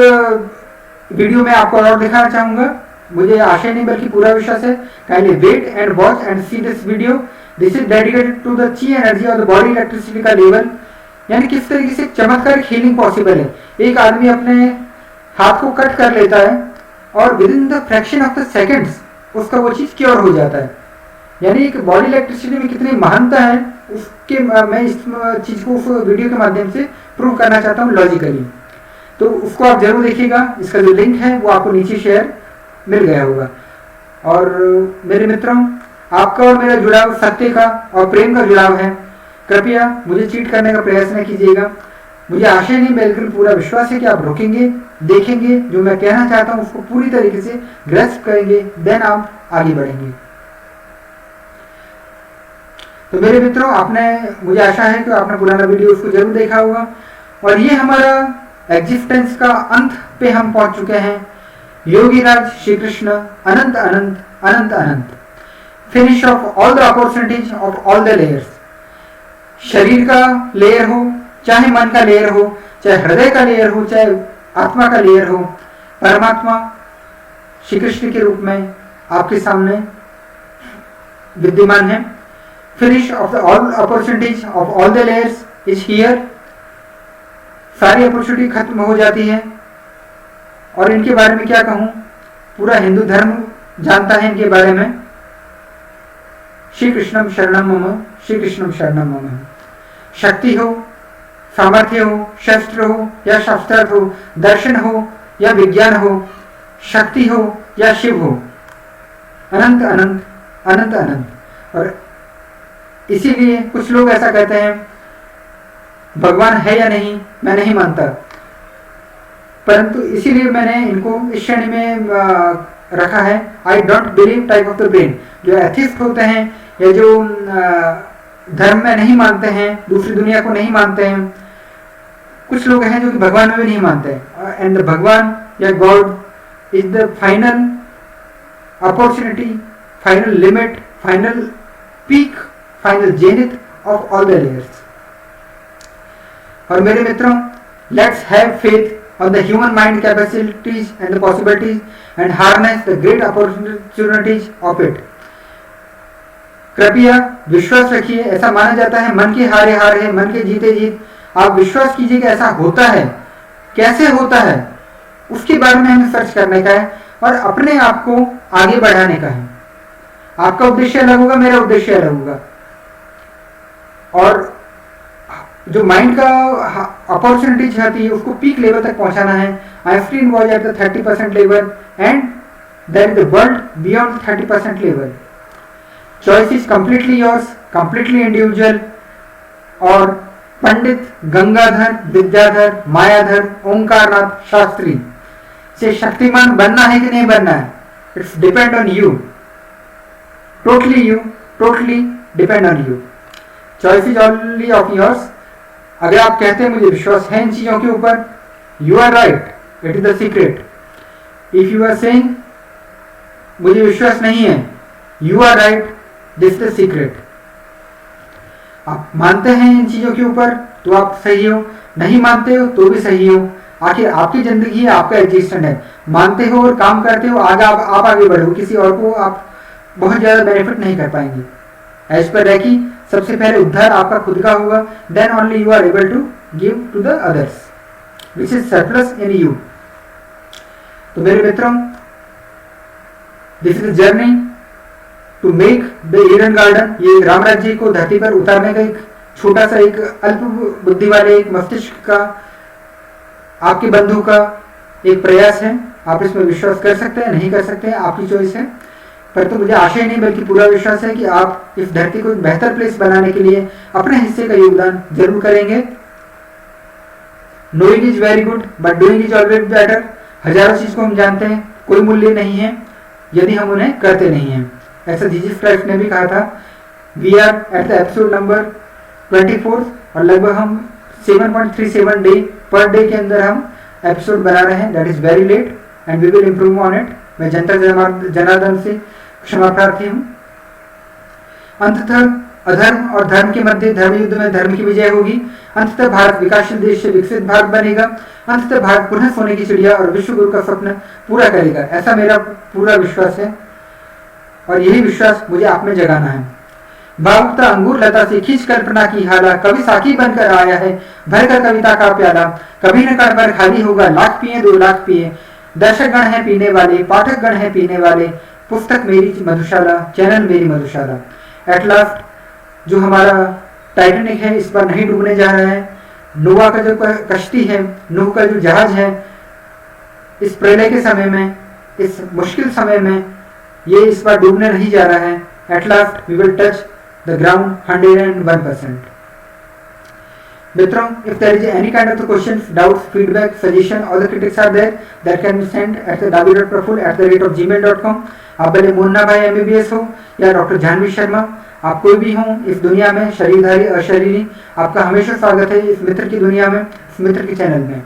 वीडियो में आपको और दिखाना चाहूंगा, मुझे आशय नहीं बल्कि पूरा विश्वास है। Kindly wait and watch and see this video. This is dedicated to the chi energy और द बॉडी इलेक्ट्रिसिटी का लेवल, यानी किस तरीके से चमत्कारिक हीलिंग पॉसिबल है। एक आदमी अपने हाथ को कट कर लेता है और with in the fraction of the seconds उसका वो चीज क्योर हो जाता है। यानी एक बॉडी इलेक्ट्रिसिटी में कितनी महानता है, उसके मैं इस चीज को उस वीडियो के माध्यम से प्रूव करना चाहता हूँ लॉजिकली। तो उसको आप जरूर देखिएगा, इसका जो लिंक है वो आपको नीचे शेयर मिल गया होगा। और मेरे मित्रों, आपका और मेरा जुड़ाव सत्य का और प्रेम का जुड़ाव है। कृपया मुझे चीट करने का प्रयास न कीजिएगा। मुझे आशय नहीं बिल्कुल पूरा विश्वास है कि आप रोकेंगे, देखेंगे, जो मैं कहना चाहता हूँ उसको पूरी तरीके से ग्रैस्प करेंगे, देन आप आगे बढ़ेंगे। तो मेरे मित्रों, मुझे आशा है कि आपने पुराना वीडियो उसको जरूर देखा होगा। और ये हमारा एग्जिस्टेंस का अंत पे हम पहुंच चुके हैं। योगीराज श्री कृष्ण अनंत अनंत अनंत अनंत। Finish of all the opportunities of all the layers. शरीर का लेयर हो, चाहे मन का लेयर हो, चाहे हृदय का लेयर हो, चाहे आत्मा का लेयर हो, परमात्मा श्री कृष्ण के रूप में आपके सामने विद्यमान है। Finish of all opportunities of all the layers is here. सारी अपॉर्चुनिटी खत्म हो जाती है। और इनके बारे में क्या कहूं, पूरा हिंदू धर्म जानता है इनके बारे में। श्री कृष्णम शरणम मम, श्री कृष्णम शरणम मम। शक्ति हो, सामर्थ्य हो, शस्त्र हो या शास्त्रार्थ हो, दर्शन हो या विज्ञान हो, शक्ति हो या शिव हो, अनंत अनंत अनंत अनंत। और इसीलिए कुछ लोग ऐसा कहते हैं, भगवान है या नहीं मैं नहीं मानता, परंतु इसीलिए मैंने इनको इस श्रेणी में रखा है, आई don't believe type of the brain. जो एथिस्ट होते हैं या जो धर्म में नहीं मानते हैं, दूसरी दुनिया को नहीं मानते हैं, कुछ लोग हैं जो कि भगवान में भी नहीं मानते हैं। एंड भगवान या God is the final opportunity, final limit, final peak, final zenith of all the layers. और मेरे मित्रों, let's have faith on the human mind capacities and the possibilities and harness the great opportunities of it. कृपया विश्वास रखिए, ऐसा माना जाता है मन के हारे हार है, मन के जीते जीत। आप विश्वास कीजिए कि ऐसा होता है। कैसे होता है उसके बारे में हमें सर्च करने का है और अपने आप को आगे बढ़ाने का है। आपका उद्देश्य अलग होगा, मेरा उद्देश्य अलग होगा। और जो माइंड का अपॉर्चुनिटी होती है उसको पीक लेवल तक पहुंचाना है। Einstein was at the 30% level and there is the world beyond 30% level. Choice is completely yours, completely individual. और पंडित गंगाधर विद्याधर मायाधर ओंकारनाथ शास्त्री से शक्तिमान बनना है कि नहीं बनना है, it's depend on you, totally depend on you. Choice is only of yours. अगर आप कहते हैं मुझे विश्वास है इन चीजों के ऊपर, you are right, it is the secret. If you are saying मुझे विश्वास नहीं है, you are right, this is the secret. आप मानते हैं इन चीजों के ऊपर तो आप सही हो, नहीं मानते हो तो भी सही हो। आखिर आपकी जिंदगी है, आपका एग्जिस्टेंस है। मानते हो और काम करते हो, आगे आप आगे बढ़ो, किसी और को आप बहुत ज्यादा बेनिफिट नहीं कर पाएंगे। एज पर रैकी सबसे पहले उद्धार आपका खुद का होगा, then only you are able to give to the others which is surplus in you. तो मेरे मित्रों, this is journey to make the Eden garden. ये राम राज्य को धरती पर उतारने का एक छोटा सा, एक अल्प बुद्धि वाले, एक मस्तिष्क का, आपके बंधु का एक प्रयास है। आप इसमें विश्वास कर सकते हैं, नहीं कर सकते हैं, आपकी चॉइस है। पर तो मुझे आशा ही नहीं बल्कि पूरा विश्वास है कि आप इस धरती को एक बेहतर प्लेस बनाने के लिए अपने हिस्से का योगदान जरूर करेंगे। Knowing is very good but doing is always better. हजारों चीज को हम जानते हैं, कोई मूल्य नहीं है यदि हम उन्हें करते नहीं हैं। ऐसा जीसस क्राइस्ट ने भी कहा था। We are at the episode number 24 और लगभग हम 7.37 डे पर डे के अंदर हम एपिसोड बना रहे हैं। That is very late and we will improve on it. मैं जनता जनार्दन से क्षमा प्रार्थी हूँ। अंततः अधर्म और धर्म के मध्य धर्म युद्ध में धर्म की विजय होगी। अंततः भारत विकासशील देश से विकसित भारत बनेगा। अंततः भारत पुनः सोने की चिड़िया और विश्व गुरु का स्वप्न पूरा करेगा। ऐसा मेरा पूरा विश्वास है और यही विश्वास मुझे आप में जगाना है। भावुकता अंगूर लता से खींच कल्पना की हाला, कभी साकी बनकर आया है भरकर कविता का प्याला। कभी न कण भर खाली होगा, लाख पिए 2 लाख पिए। दर्शक गण है पीने वाले, पाठक गण है पीने वाले। पुस्तक मेरी मधुशाला, चैनल मेरी मधुशाला। एट लास्ट जो हमारा टाइटैनिक है इस बार नहीं डूबने जा रहा है। नोआ का जो कश्ती है, नूह का जो जहाज है, इस प्रलय के समय में, इस मुश्किल समय में ये इस बार डूबने नहीं जा रहा है। At last we will touch the ground 101%। मित्रों, if there is any kind of the questions, doubts, feedback, suggestion or the critics are there, that can be sent at the dabi.praful@gmail.com। आप भले मुन्ना भाई MBBS हो या doctor Janvi Sharma, आप कोई भी हो इस दुनिया में, शरीरधारी अशरीरी, आपका हमेशा स्वागत है इस मित्र की दुनिया में, इस मित्र के चैनल में।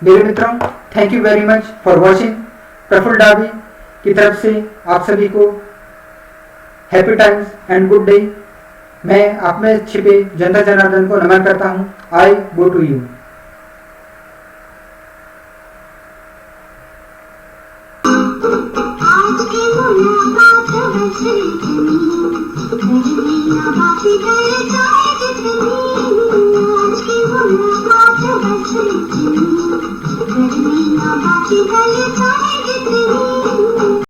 मेरे मित्रों, thank you very much for watching. Praful Dabi की तरफ से आप सभी को happy times and good day. मैं आप में छिपे जनता जनार्दन को नमन करता हूँ। आई गो टू यू। आज